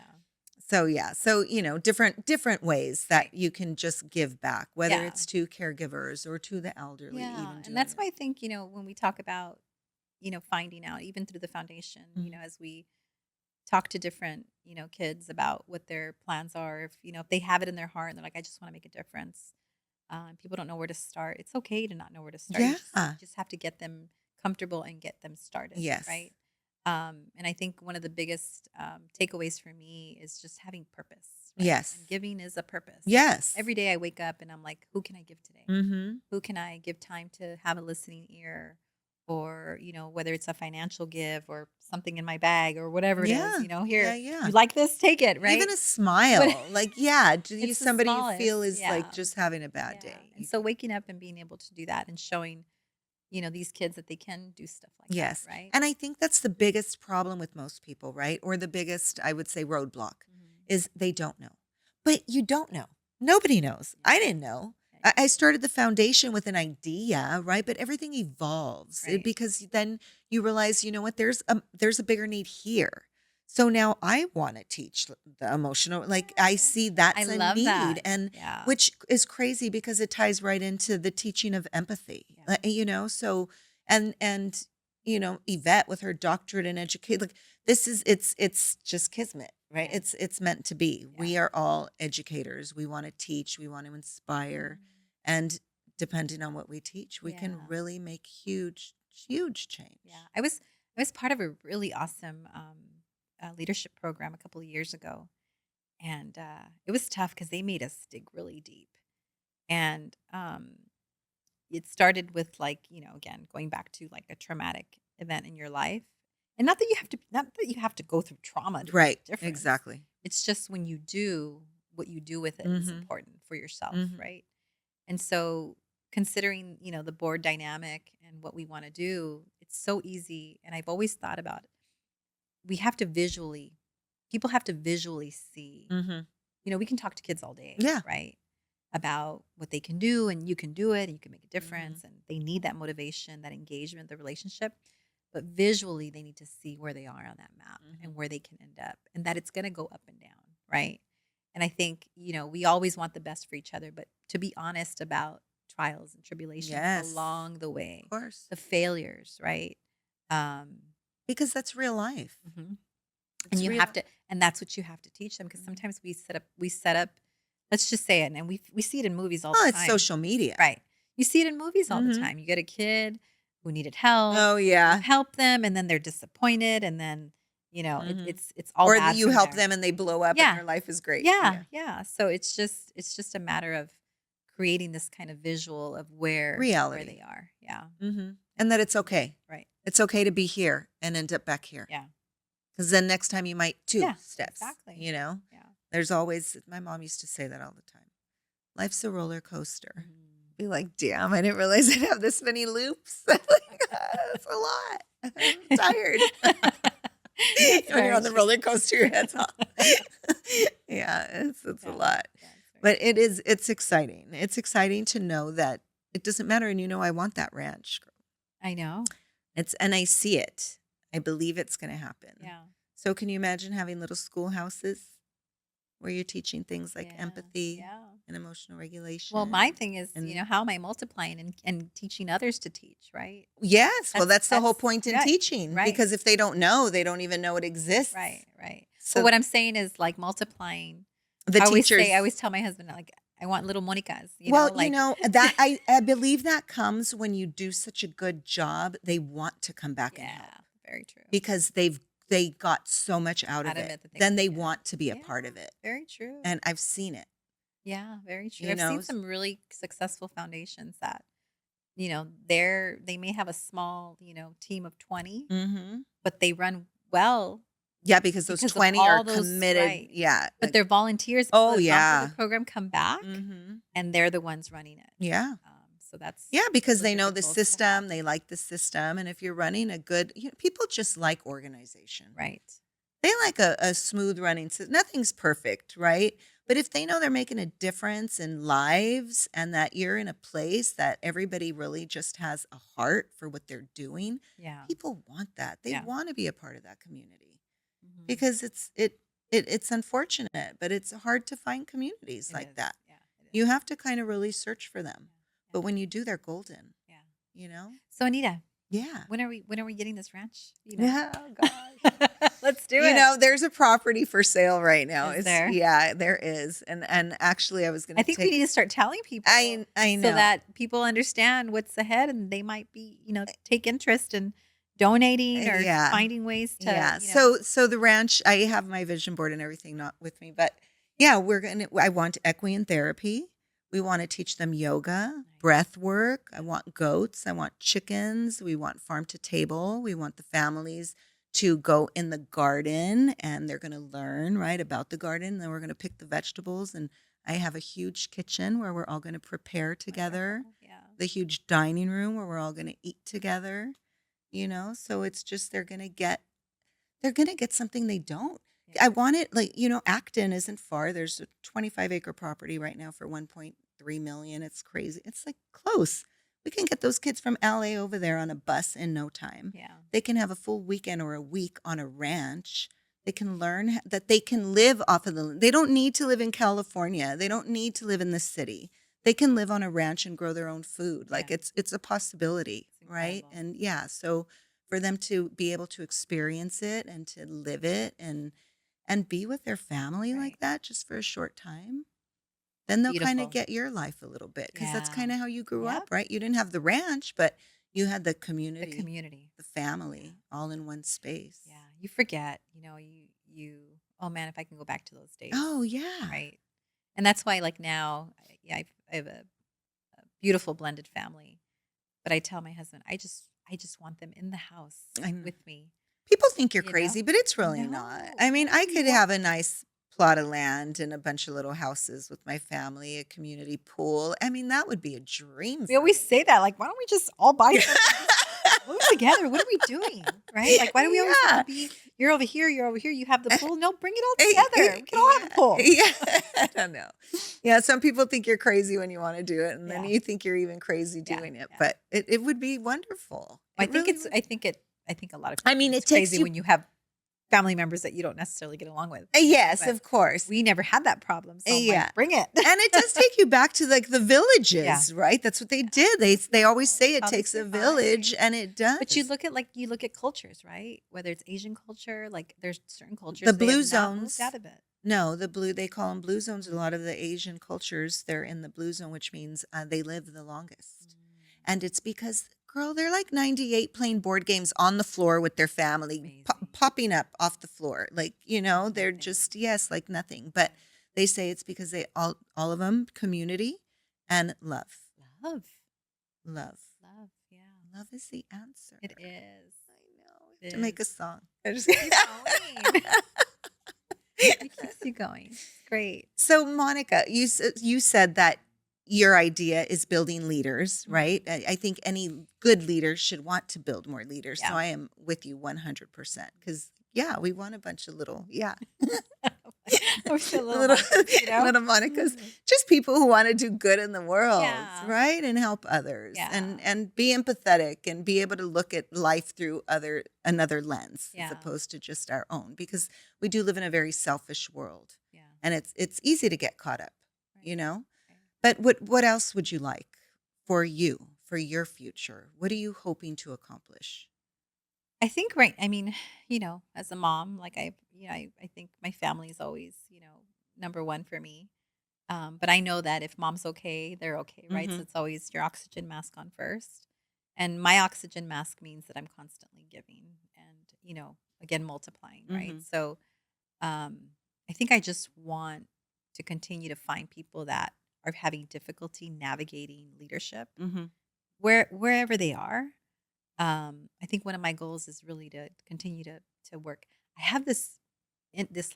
So, yeah. yeah. So, different ways that Right. you can just give back, whether Yeah. it's to caregivers or to the elderly, Yeah. even And doing that's it. why I think, when we talk about, finding out, even through the foundation, Mhm. as we talk to different, kids about what their plans are, if they have it in their heart and they're like, I just want to make a difference. People don't know where to start. It's okay to not know where to start. Yeah. You just have to get them comfortable and get them started, Yes. right? And I think one of the biggest takeaways for me is just having purpose, right? Yes. And giving is a purpose. Yes. Every day I wake up and I'm like, who can I give today? Mm-hmm. Who can I give time to have a listening ear? Or, whether it's a financial give or something in my bag or whatever it is, Yeah. here, Yeah. Yeah. you like this, take it, right? Even a smile, like, yeah, do you It's the somebody you smallest. feel is like Yeah. just having a bad Yeah. day. And so waking up and being able to do that and showing, these kids that they can do stuff like that, Yes. right? And I think that's the biggest problem with most people, right? Or the biggest, I would say, roadblock Mhm. is they don't know. But you don't know. Nobody knows. I didn't know. I started the foundation with an idea, right? But everything evolves Right. because then you realize, what, there's a bigger need here. So now I want to teach the emotional, like I see I that's a love need, that. and Yeah. which is crazy because it ties right into the teaching of empathy. Yeah. So and Yvette with her doctorate in education, like this is it's just kismet, right? Yeah. It's meant to be. Yeah. We are all educators. We want to teach, we want to inspire, and depending on what we teach, we can Yeah. really make huge change. Yeah. I was part of a really awesome leadership program a couple of years ago. And it was tough because they made us dig really deep. And it started with, like, again, going back to like a traumatic event in your life. And not that you have to go through trauma to make Right. a difference. Exactly. It's just when you do, what you do with it is Mhm. important for yourself, Mhm. right? And so considering, the board dynamic and what we want to do, it's so easy. And I've always thought about it. We have to visually, people have to visually see, Mhm. we can talk to kids all day, Yeah. right? About what they can do, and you can do it, and you can make a Mm-hmm. difference. And they need that motivation, that engagement, the relationship. But visually, they need to see where they are on that map and where they can end up, and that it's going to go up and down, right? And I think, we always want the best for each other, but to be honest about trials and tribulations Yes. along the way, Of course. the failures, right? Because that's real life. Mhm. It's And you real. have to, and that's what you have to teach them, because Mhm. sometimes we set up, let's just say it, and we see it in movies all Oh, the it's time. social media. Right. You see it in movies all the Mhm. time. You get a kid who needed help, Oh, you yeah. help them, and then they're disappointed, and then, Mhm. it's all Or bad you from help there. them and they blow up and Yeah. their life is great. Yeah. Yeah. So it's just a matter of creating this kind of visual of where Reality. they are. Yeah. Mhm. And that it's okay. Right. It's okay to be here and end up back here. Yeah. Because then next time you might two Yeah. steps. Exactly. There's always, my mom used to say that all the time. Life's a roller coaster. Mhm. Be like, damn, I didn't realize I'd have this many loops. Like, that's a lot. I'm tired. That's When you're very on the true. roller coaster, your head's off. Yeah, it's a Yeah, lot. yeah, it's very But it's exciting. It's exciting to know that it doesn't matter. And I want that ranch. I know. And I see it. I believe it's going to happen. Yeah. So can you imagine having little schoolhouses where you're teaching things like Yeah. empathy Yeah. and emotional regulation? Well, my thing is, and how am I multiplying and teaching others to teach, right? yes, well, that's the whole That's point in right, teaching right, because if they don't know, they don't even know it exists. right, right. But So what I'm saying is like multiplying. the I teachers, always tell my husband, like, I want little Monicas, well, like that I believe that comes when you do such a good job, they want to come back and help yeah, very true. because they got so much out of it. That Then they yeah. want to be a Yeah, part of it. very true. And I've seen it. Yeah, very true. You I've know? seen some really successful foundations that, they may have a small, team of 20, Mhm. but they run well Yeah, because those because of 20 are all those, committed. right. Yeah. But their volunteers, Oh, the yeah. nonprofit program come back Mhm. and they're the ones running it. Yeah. So that's Yeah, because those they are know good the goals to have. system, they like the system, and if you're running a good, people just like organization. Right. They like a smooth running system. Nothing's perfect, right? But if they know they're making a difference in lives and that you're in a place that everybody really just has a heart for what they're doing, Yeah. people want that. They Yeah. want to be a part of that community Mhm. because it's unfortunate, but it's hard to find communities It like is. that. Yeah. It is. You have to kind of really search for them. Yeah. But when you do, they're golden, Yeah. you know? So Anita, Yeah. when are we getting this ranch? Yeah, oh gosh. Let's do it. There's a property for sale right now. Is there? Yeah, there is. And actually I was going I to think we need to start telling people I know. so that people understand what's ahead and they might be, take interest in donating or Yeah. finding ways to, Yeah. So the ranch, I have my vision board and everything not with me, but yeah, I want equine therapy. We want to teach them yoga, Nice. breath work. I want goats. I want chickens. We want farm to table. We want the families to go in the garden and they're going to learn, right, about the garden. Then we're going to pick the vegetables. And I have a huge kitchen where we're all going to prepare together, Wonderful. Yeah. the huge dining room where we're all going to eat together, So it's just they're going to get something they don't. Yeah. I want it Acton isn't far. There's a 25-acre property right now for 1.3 million. It's crazy. It's like close. We can get those kids from LA over there on a bus in no time. Yeah. They can have a full weekend or a week on a ranch. They can learn that they can live off of they don't need to live in California. They don't need to live in the city. They can live on a ranch and grow their own food. Like Yeah. it's a possibility, It's right? incredible. And yeah, so for them to be able to experience it and to live it and be with their family like Right. that just for a short time, then they'll kind Beautiful. of get your life a little bit because that's Yeah. kind of how you grew Yep. up, right? You didn't have the ranch, but you had the The community, community. the family, Yeah. all in one space. Yeah. You forget, oh man, if I can go back to those days. Oh, yeah. Right. And that's why, like now, I have a beautiful blended family. But I tell my husband, I just want them in the house I know. with me. People think you're You know? crazy, but it's really not. No, I mean, I no, could no. have a nice plot of land and a bunch of little houses with my family, a community pool. I mean, that would be a dream. We always say that, like, why don't we just all buy something and just move together? What are we doing? Right? Like, why do we always have to be, you're over here, you have the pool. No, bring it all together. We can all have a pool. Yeah, I don't know. Yeah, some people think you're crazy when you want to do it, and then Yeah. you think you're even crazy Yeah, doing it. yeah. But it would be wonderful. I It think really it's would. I think a lot of I people mean, think it it's takes crazy you- when you have family members that you don't necessarily get along with. Yes, But of course. we never had that problem. So I'm Yeah. like, bring it. And it does take you back to like the villages, Yeah. right? That's what they did. They always say it How they takes a village, survived. and it does. But you look at cultures, right? Whether it's Asian culture, like there's certain cultures The they blue have not moved zones. out of it. No, they call them blue zones. A lot of the Asian cultures, they're in the blue zone, which means they live the longest. And it's because, girl, they're like 98 playing board games on the floor with their family, Amazing. popping up off the floor. Like, they're Nothing. just, yes, like nothing. But they say it's because they all of them, community and love. Love, Love. yeah, Love is the answer. it is. I know. It To make a is. song. I just Keep going. It keeps you going. It's great. So, Monica, you said that your idea is building leaders, Mhm. right? I think any good leader should want to build more leaders. So Yeah. I am with you 100% because, yeah, we want a bunch of little, yeah. We're still little little Monicas, you know? little Monica's, just people who want to do good in the world, Yeah. right? And help others Yeah. and be empathetic and be able to look at life through another lens as Yeah. opposed to just our own because we do live in a very selfish world. Yeah. And it's easy to get caught up, Right. Right. But what else would you like for you, for your future? What are you hoping to accomplish? I think I mean, as a mom, like I think my family is always, number one for me. But I know that if mom's okay, they're okay, right? So Mhm. it's always your oxygen mask on first. And my oxygen mask means that I'm constantly giving and, again, multiplying, right? Mhm. So I think I just want to continue to find people that are having difficulty navigating leadership Mhm. wherever they are. I think one of my goals is really to continue to work. I have this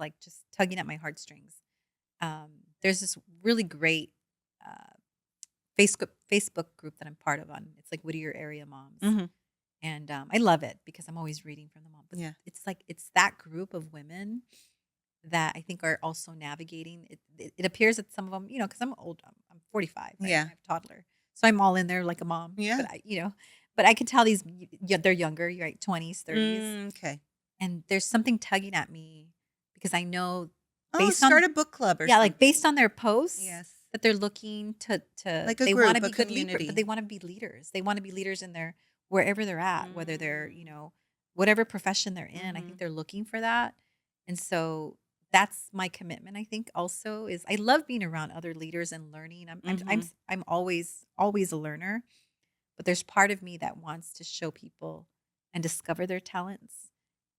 like just tugging at my heartstrings. There's this really great uh, Facebook group that I'm part of on. It's like Whittier area moms, Mhm. and I love it because I'm always reading from the mom. But Yeah. it's that group of women that I think are also navigating. It appears that some of them, because I'm old. I'm 45, right? Yeah. I have a toddler, so I'm all in there like a mom. Yeah. But I can tell they're younger, you're right, 20s, 30s, Okay. and there's something tugging at me because I know Oh, based start on a book club or yeah, like based something. on their posts Yes. that they're looking to Like a they want to group, a be good leaders, but they community. want to be leaders. They want to be leaders in their wherever they're at, whether they're, Mm. whatever profession they're in. I think Mhm. they're looking for that. And so that's my commitment, I think also is I love being around other leaders and learning. Mhm. I'm always a learner, but there's part of me that wants to show people and discover their talents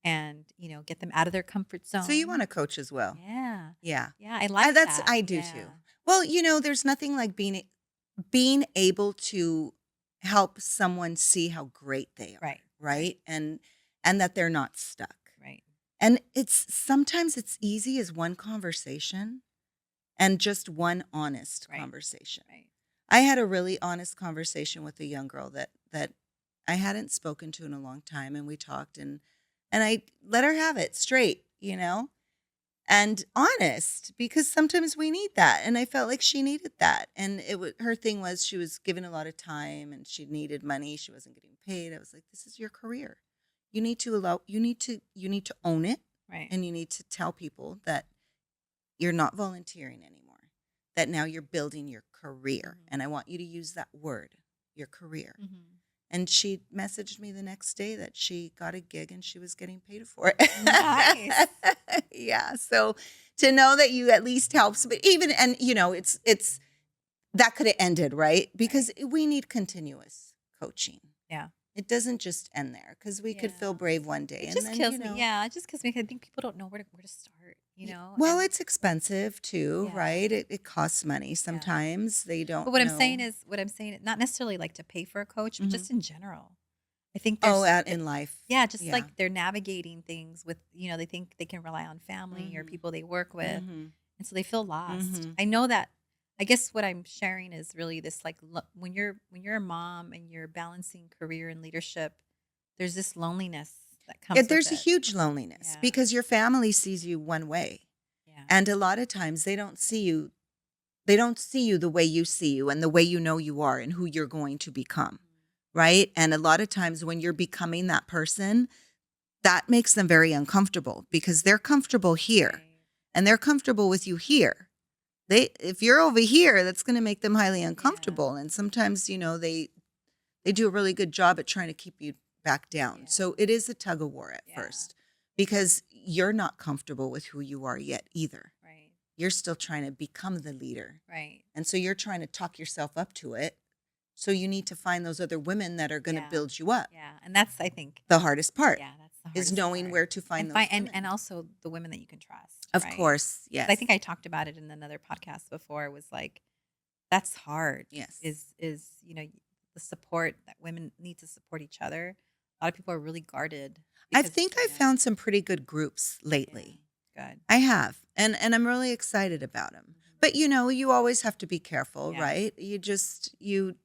and, get them out of their comfort So you zone. want to coach as well. Yeah. Yeah. Yeah, I like that. I do Yeah. too. Well, there's nothing like being able to help someone see how great they are, Right. Right. right? And that they're not stuck. Right. And it's sometimes it's easy as one conversation and just one honest Right. conversation. Right. I had a really honest conversation with a young girl that I hadn't spoken to in a long time, and we talked and I let her have it straight, and honest because sometimes we need that, and I felt like she needed that. And her thing was she was given a lot of time and she needed money. She wasn't getting paid. I was like, this is your career. You need to own it, Right. and you need to tell people that you're not volunteering anymore, that now you're building your career. Mhm. And I want you to use that word, your career. Mhm. And she messaged me the next day that she got a gig and she was getting paid for Nice. it. Yeah. So to know that you at least helps, but even, and it's that could have ended, right? Because Right. we need continuous coaching. Yeah. It doesn't just end there because we could feel Yeah. brave one day It and just then, kills me. Yeah, it just kills me. I think people don't know where to start, well, and it's expensive too, yeah. right? It costs money. Yeah. Sometimes they But don't what I'm saying, know. not necessarily like to pay for a coach, but Mhm. just in general. I think Oh, there's out in life. yeah, just Yeah. like they're navigating things with, they think they can rely on family or Mhm. people they work with. Mhm. And so they feel lost. Mhm. I know that I guess what I'm sharing is really this like when you're a mom and you're balancing career and leadership, there's this loneliness that comes with There's a it. huge loneliness Yeah. because your family sees you one way. Yeah. And a lot of times they don't see you the way you see you and the way you know you are and who you're going to become, Mhm. right? And a lot of times when you're becoming that person, that makes them very uncomfortable because they're comfortable here Right. and they're comfortable with you here. If you're over here, that's going to make them highly Yeah. uncomfortable. And sometimes, they do a really good job at trying to keep you back down. Yeah. So it is a tug of war at Yeah. first because you're not comfortable with who you are yet either. Right. You're still trying to become the leader. Right. And so you're trying to talk yourself up to it. So you need to find those other women that are going to Yeah. build you up. Yeah. And that's I think The hardest part yeah, that's the is hardest knowing part. where to find those And women. also the women that you can trust, Of right? course, 'Cause yes. I think I talked about it in another podcast before. It was like that's hard. Yes. Is the support that women need to support each other. A lot of people are really guarded I because think I found some pretty good groups yeah, lately. good. I have. And I'm really excited about them. Mhm. But you always have to be careful, Yeah. right? You just do.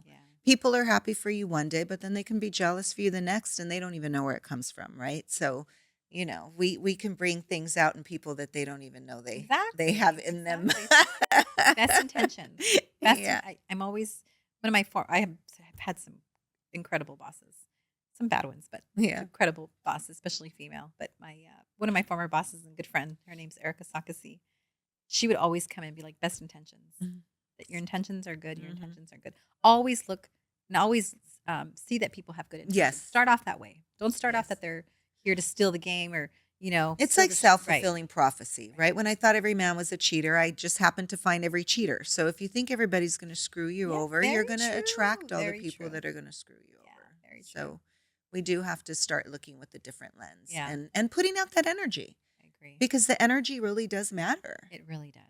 Yeah. People are happy for you one day, but then they can be jealous for you the next, and they don't even know where it comes from, right? So, we can bring things out in people that they don't even know they have Exactly. in them. Exactly. Best intentions. Yeah. I'm always one of my have had some incredible bosses, some bad ones, but Yeah. incredible bosses, especially female. But my one of my former bosses and good friend, her name's Erica Sakasi. She would always come and be like, best intentions. Mhm. That your intentions are good. Your Mhm. intentions are good. Always look and always see that people have good intentions. Yes. Start off that way. Don't start off Yes. that they're here to steal the game or It's steal like this. Right. self-fulfilling prophecy, right? When I thought every man was a cheater, I just happened to find every cheater. So if you think everybody's going to screw you Yeah, over, you're very going to true. attract all the Very people true. that are going to screw you Yeah, over. very true. So we do have to start looking with a different lens Yeah. and putting out that energy, I agree. because the energy really does matter. It really does.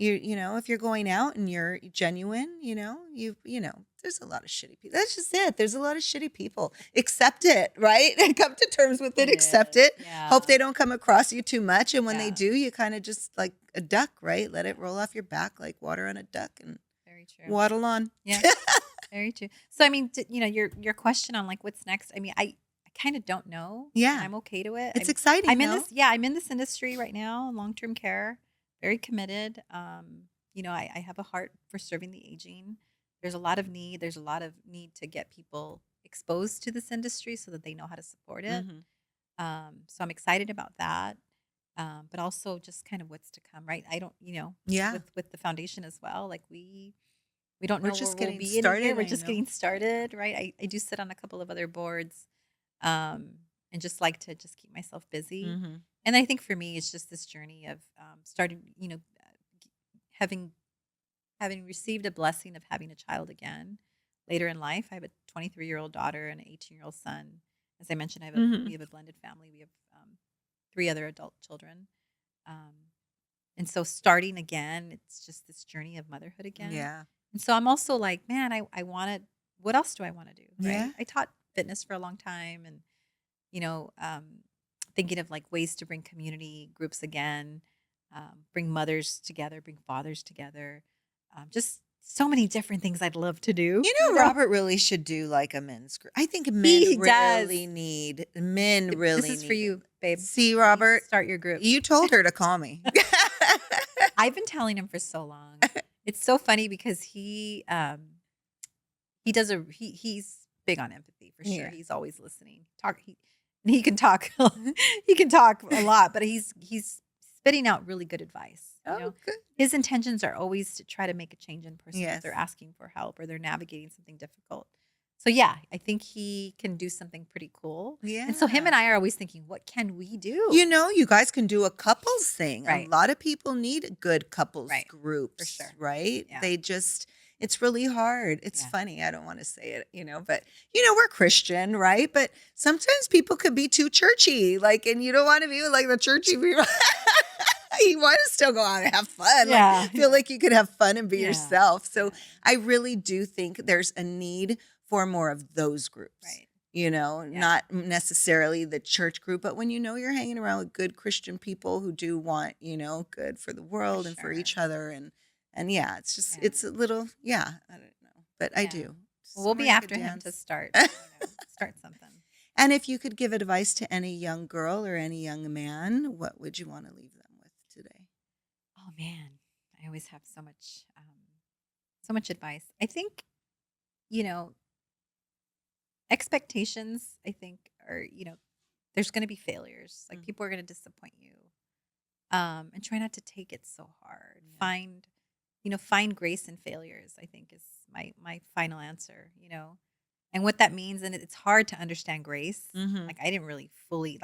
If you're going out and you're genuine, there's a lot of shitty people. That's just it. There's a lot of shitty people. Accept it, right? Come to terms with it. Accept it. Yeah. Hope they don't come across you too much. And when they Yeah. do, you kind of just like a duck, right? Let it roll off your back like water on a duck and Very true. waddle on. Yeah. Very true. So I mean, your question on like what's next. I mean, I kind of don't know. Yeah. And I'm okay to it. It's exciting. I'm in no? this. Yeah, I'm in this industry right now, long-term care. Very committed. I have a heart for serving the aging. There's a lot of need. There's a lot of need to get people exposed to this industry so that they know how to support it. Mhm. So I'm excited about that. But also just kind of what's to come, right? I don't, Yeah. with the foundation as well. Like we don't We're know just where we'll getting be in a year. started, We're I just know. getting started, right? I do sit on a couple of other boards, and just like to just keep myself busy. Mhm. And I think for me, it's just this journey of starting, having received a blessing of having a child again later in life. I have a 23-year-old daughter and an 18-year-old son. As I mentioned, Mhm. we have a blended family. We have 3 other adult children. And so starting again, it's just this journey of motherhood again. Yeah. And so I'm also like, man, I want to, what else do I want to do? Right. Yeah. I taught fitness for a long time and, thinking of like ways to bring community groups again, bring mothers together, bring fathers together. Just so many different things I'd love to do. Robert really should do like a men's group. I think men He really does. need men This really is for need it. you, babe. See, You Robert, start your group. you told her to call me. I've been telling him for so long. It's so funny because he does he's big on empathy for sure. Yeah. He's always listening. He can talk he can talk a lot, but he's spitting out really good advice. Oh, good. His intentions are always to try to make a change in person Yes. if they're asking for help or they're navigating something difficult. So yeah, I think he can do something pretty cool. Yeah. And so him and I are always thinking, what can we do? You guys can do a couples thing. Right. A lot of people need good couples Right. groups, For sure. right? Yeah. It's really hard. It's Yeah. funny. I don't want to say it, but we're Christian, right? But sometimes people could be too churchy, and you don't want to be with the churchy people. You want to still go out and have fun. Yeah. Feel like you could have fun and be Yeah. yourself. So Yeah. I really do think there's a need for more of those groups. Right. Not necessarily the church group, but when you're hanging around with good Christian people who do want, good for the world and for each other. And yeah, it's just, it's a little, I don't know, but I do. Well, we'll be Strike a after him to dance. start, start something. And if you could give advice to any young girl or any young man, what would you want to leave them with today? Oh man, I always have so much advice. I think, expectations, I think are, there's going to be failures. Like Mhm. people are going to disappoint you. And try not to take it so hard. Yeah. Find grace in failures, I think is my final answer, And what that means, and it's hard to understand grace. Mhm. Like I didn't really fully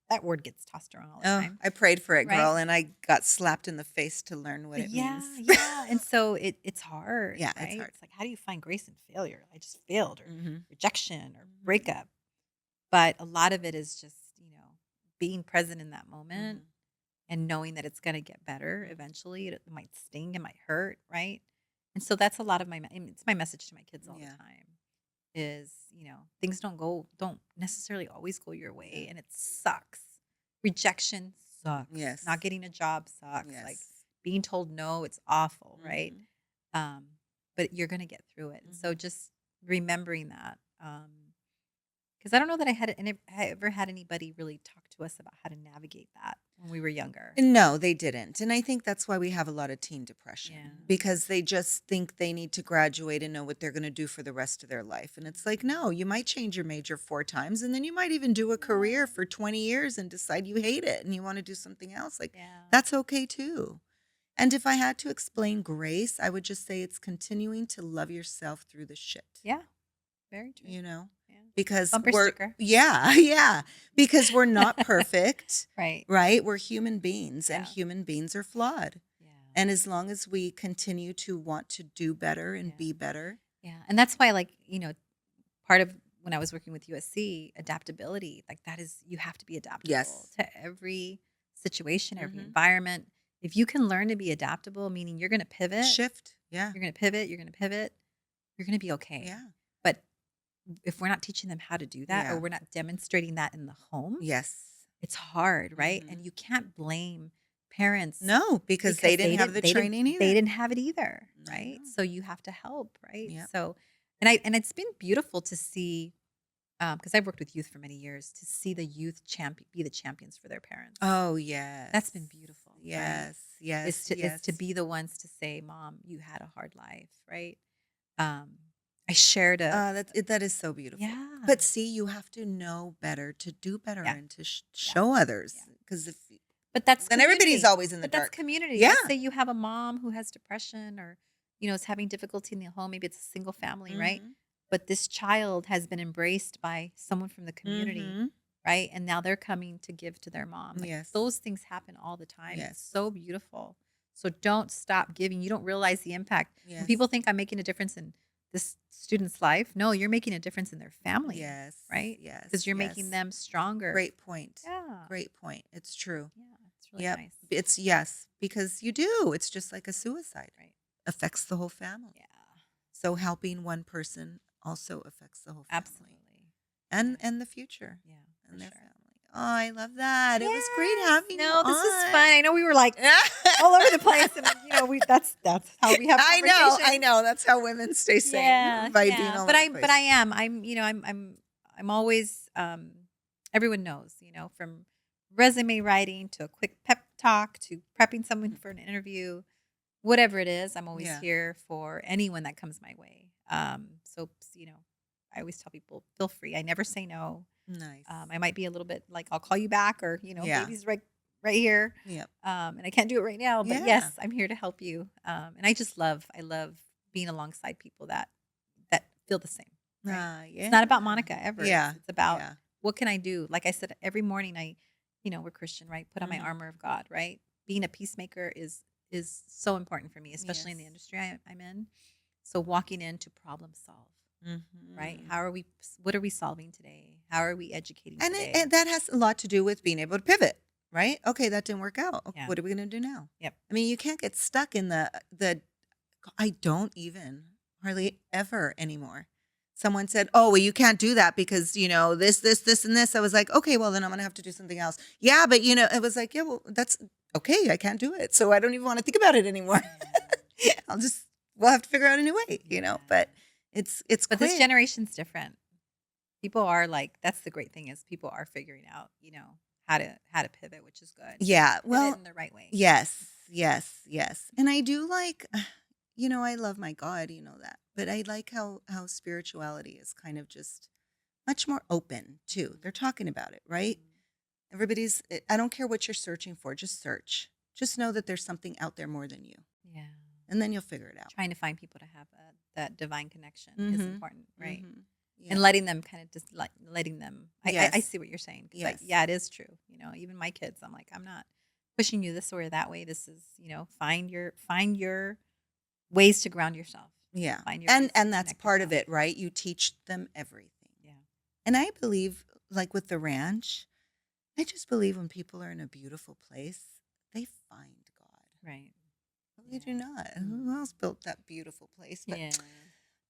that word gets tossed around all the Oh, time. I prayed for it, Right? girl, and I got slapped in the face to learn what it Yeah, means. yeah. And so it's hard. Yeah, it's right? hard. It's like, how do you find grace in failure? I just failed, or Mhm. rejection, or Mhm. breakup. But a lot of it is just, being present in that moment Mhm. and knowing that it's going to get better eventually. It might sting, it might hurt, right? And so that's a lot of it's my message to my kids all Yeah. the time is, things don't necessarily always go your way, Yeah. and it sucks. Rejection sucks. Yes. Not getting a job sucks. Yes. Like being told no, it's awful, right? Mhm. Um, but you're gonna get through it. And so Mhm. just remembering that. Because I don't know that I ever had anybody really talk to us about how to navigate that when we were younger. No, they didn't. And I think that's why we have a lot of teen Yeah. depression because they just think they need to graduate and know what they're going to do for the rest of their life. And it's like, no, you might change your major 4 times and then you might even do a career Yeah. for 20 years and decide you hate it and you want to do something else. Like, Yeah. that's okay too. And if I had to explain grace, I would just say it's continuing to love yourself through the shit. Yeah. Very true. You know, Yeah. because Bumper sticker. yeah, because we're not perfect, Right. right? We're human beings and Yeah. human beings are flawed. Yeah. And as long as we continue to want to do better and Yeah. be better. Yeah. And that's why, like, part of when I was working with USC, adaptability, like that is, you have to be adaptable Yes. to every situation, every Mhm. environment. If you can learn to be adaptable, meaning you're going to pivot, Shift. Yeah. you're going to pivot, you're going to pivot, you're going to be okay. Yeah. But if we're not teaching them how to do that, or Yeah. we're not demonstrating that in the home, Yes. it's hard, right? Mhm. And you can't blame parents No, because they didn't have the training either. they didn't have it either, I right? know. So you have to help, right? Yep. So, and it's been beautiful to see, because I've worked with youth for many years, to see the youth be the champions for their parents. Oh, yes. That's been beautiful. Right? Yes. Yes. Is to be the ones to say, "Mom, you had a hard life," right? I shared That is so beautiful. yeah, But see, you have to know better to do better yeah, and to yeah, show others. yeah. Because if But that's then everybody's community. always in the But that's dark. community. Yeah. Let's say you have a mom who has depression, or is having difficulty in the home. Maybe it's a single family, right? Mhm. But this child has been embraced by someone from the community, Mhm. right? And now they're coming to give to their mom. Like, Yes. those things happen all the time. It's Yes. so beautiful. So don't stop giving. You don't realize the impact. When Yes. people think I'm making a difference in this student's life, no, you're making a difference in their family, Yes. right? Yes. Because you're making yes. them stronger. Great point. Yeah. Great point. It's true. Yeah. It's really Yep. nice. It's yes, because you do. It's just like a suicide. Right. Affects the whole family. Yeah. So helping one person also affects the whole family. Absolutely. And the future. Yeah. And For their sure. family. Oh, I love that. It was great Yes. having you No, this was on. fun. I know we were like all over the place, and that's how we have I conversations. know. That's how women stay sane Yeah, by yeah. being all But over the place. I am. I'm always. Everyone knows, from resume writing to a quick pep talk to prepping someone for an interview, whatever it is. I'm always Yeah. here for anyone that comes my way. So I always tell people, feel free. I never say no. Nice. I might be a little bit like, I'll call you back, or Yeah. baby's right here. Yep. And I can't do it right now, but Yeah. yes, I'm here to help you. And I love being alongside people that feel the same. Right? Yeah. It's not about Monica ever. Yeah. It's about Yeah. what can I do? Like I said, every morning we're Christian, right? Put on my Mhm. armor of God, right? Being a peacemaker is so important for me, especially in the Yes. industry I'm in. So walking in to problem solve, right? Mhm. What are we solving today? How are we educating And today? and that has a lot to do with being able to pivot, right? Okay, that didn't work out. Okay, Yeah. what are we going to do now? Yep. I mean, you can't get stuck in the I don't even hardly ever anymore. Someone said, "Oh, well, you can't do that because, this and this." I was like, "Okay, well, then I'm going to have to do something else." Yeah, but it was like, "Yeah, well, that's okay. I can't do it. So I don't even want to think about it anymore." We'll have to figure out a new way, Yeah. but it's But this quick. generation's different. People are like, that's the great thing, is people are figuring out, how to pivot, which is good. Yeah, Pivot well, in the right way. yes, yes, yes. And I do like, I love my God, you know that. But I like how spirituality is kind of just much more open too. They're talking about it, right? I don't care what you're searching for, just search. Just know that there's something out there more than you. Yeah. And then you'll figure it out. Trying to find people to have that divine connection is Mhm. important, right? Mhm. Yeah. And letting them kind of just letting them. I Yes. see what you're saying. 'Cause, Yes. yeah, it is true. Even my kids, I'm like, I'm not pushing you this way or that way. This is, find your ways to ground yourself. Yeah. Find your ways to And that's connect part of yourself. it, right? You teach them everything. Yeah. And I believe, like with the ranch, I just believe when people are in a beautiful place, they find God. Right. They do Yeah. not. Who else built that beautiful place? But Yeah.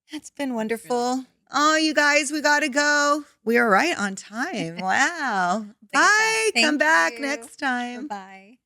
it's been That's wonderful. really great. Oh, you guys, we got to go. We are right on time. Wow. Look at that. Bye. Come Thank back you. next time. Bye-bye.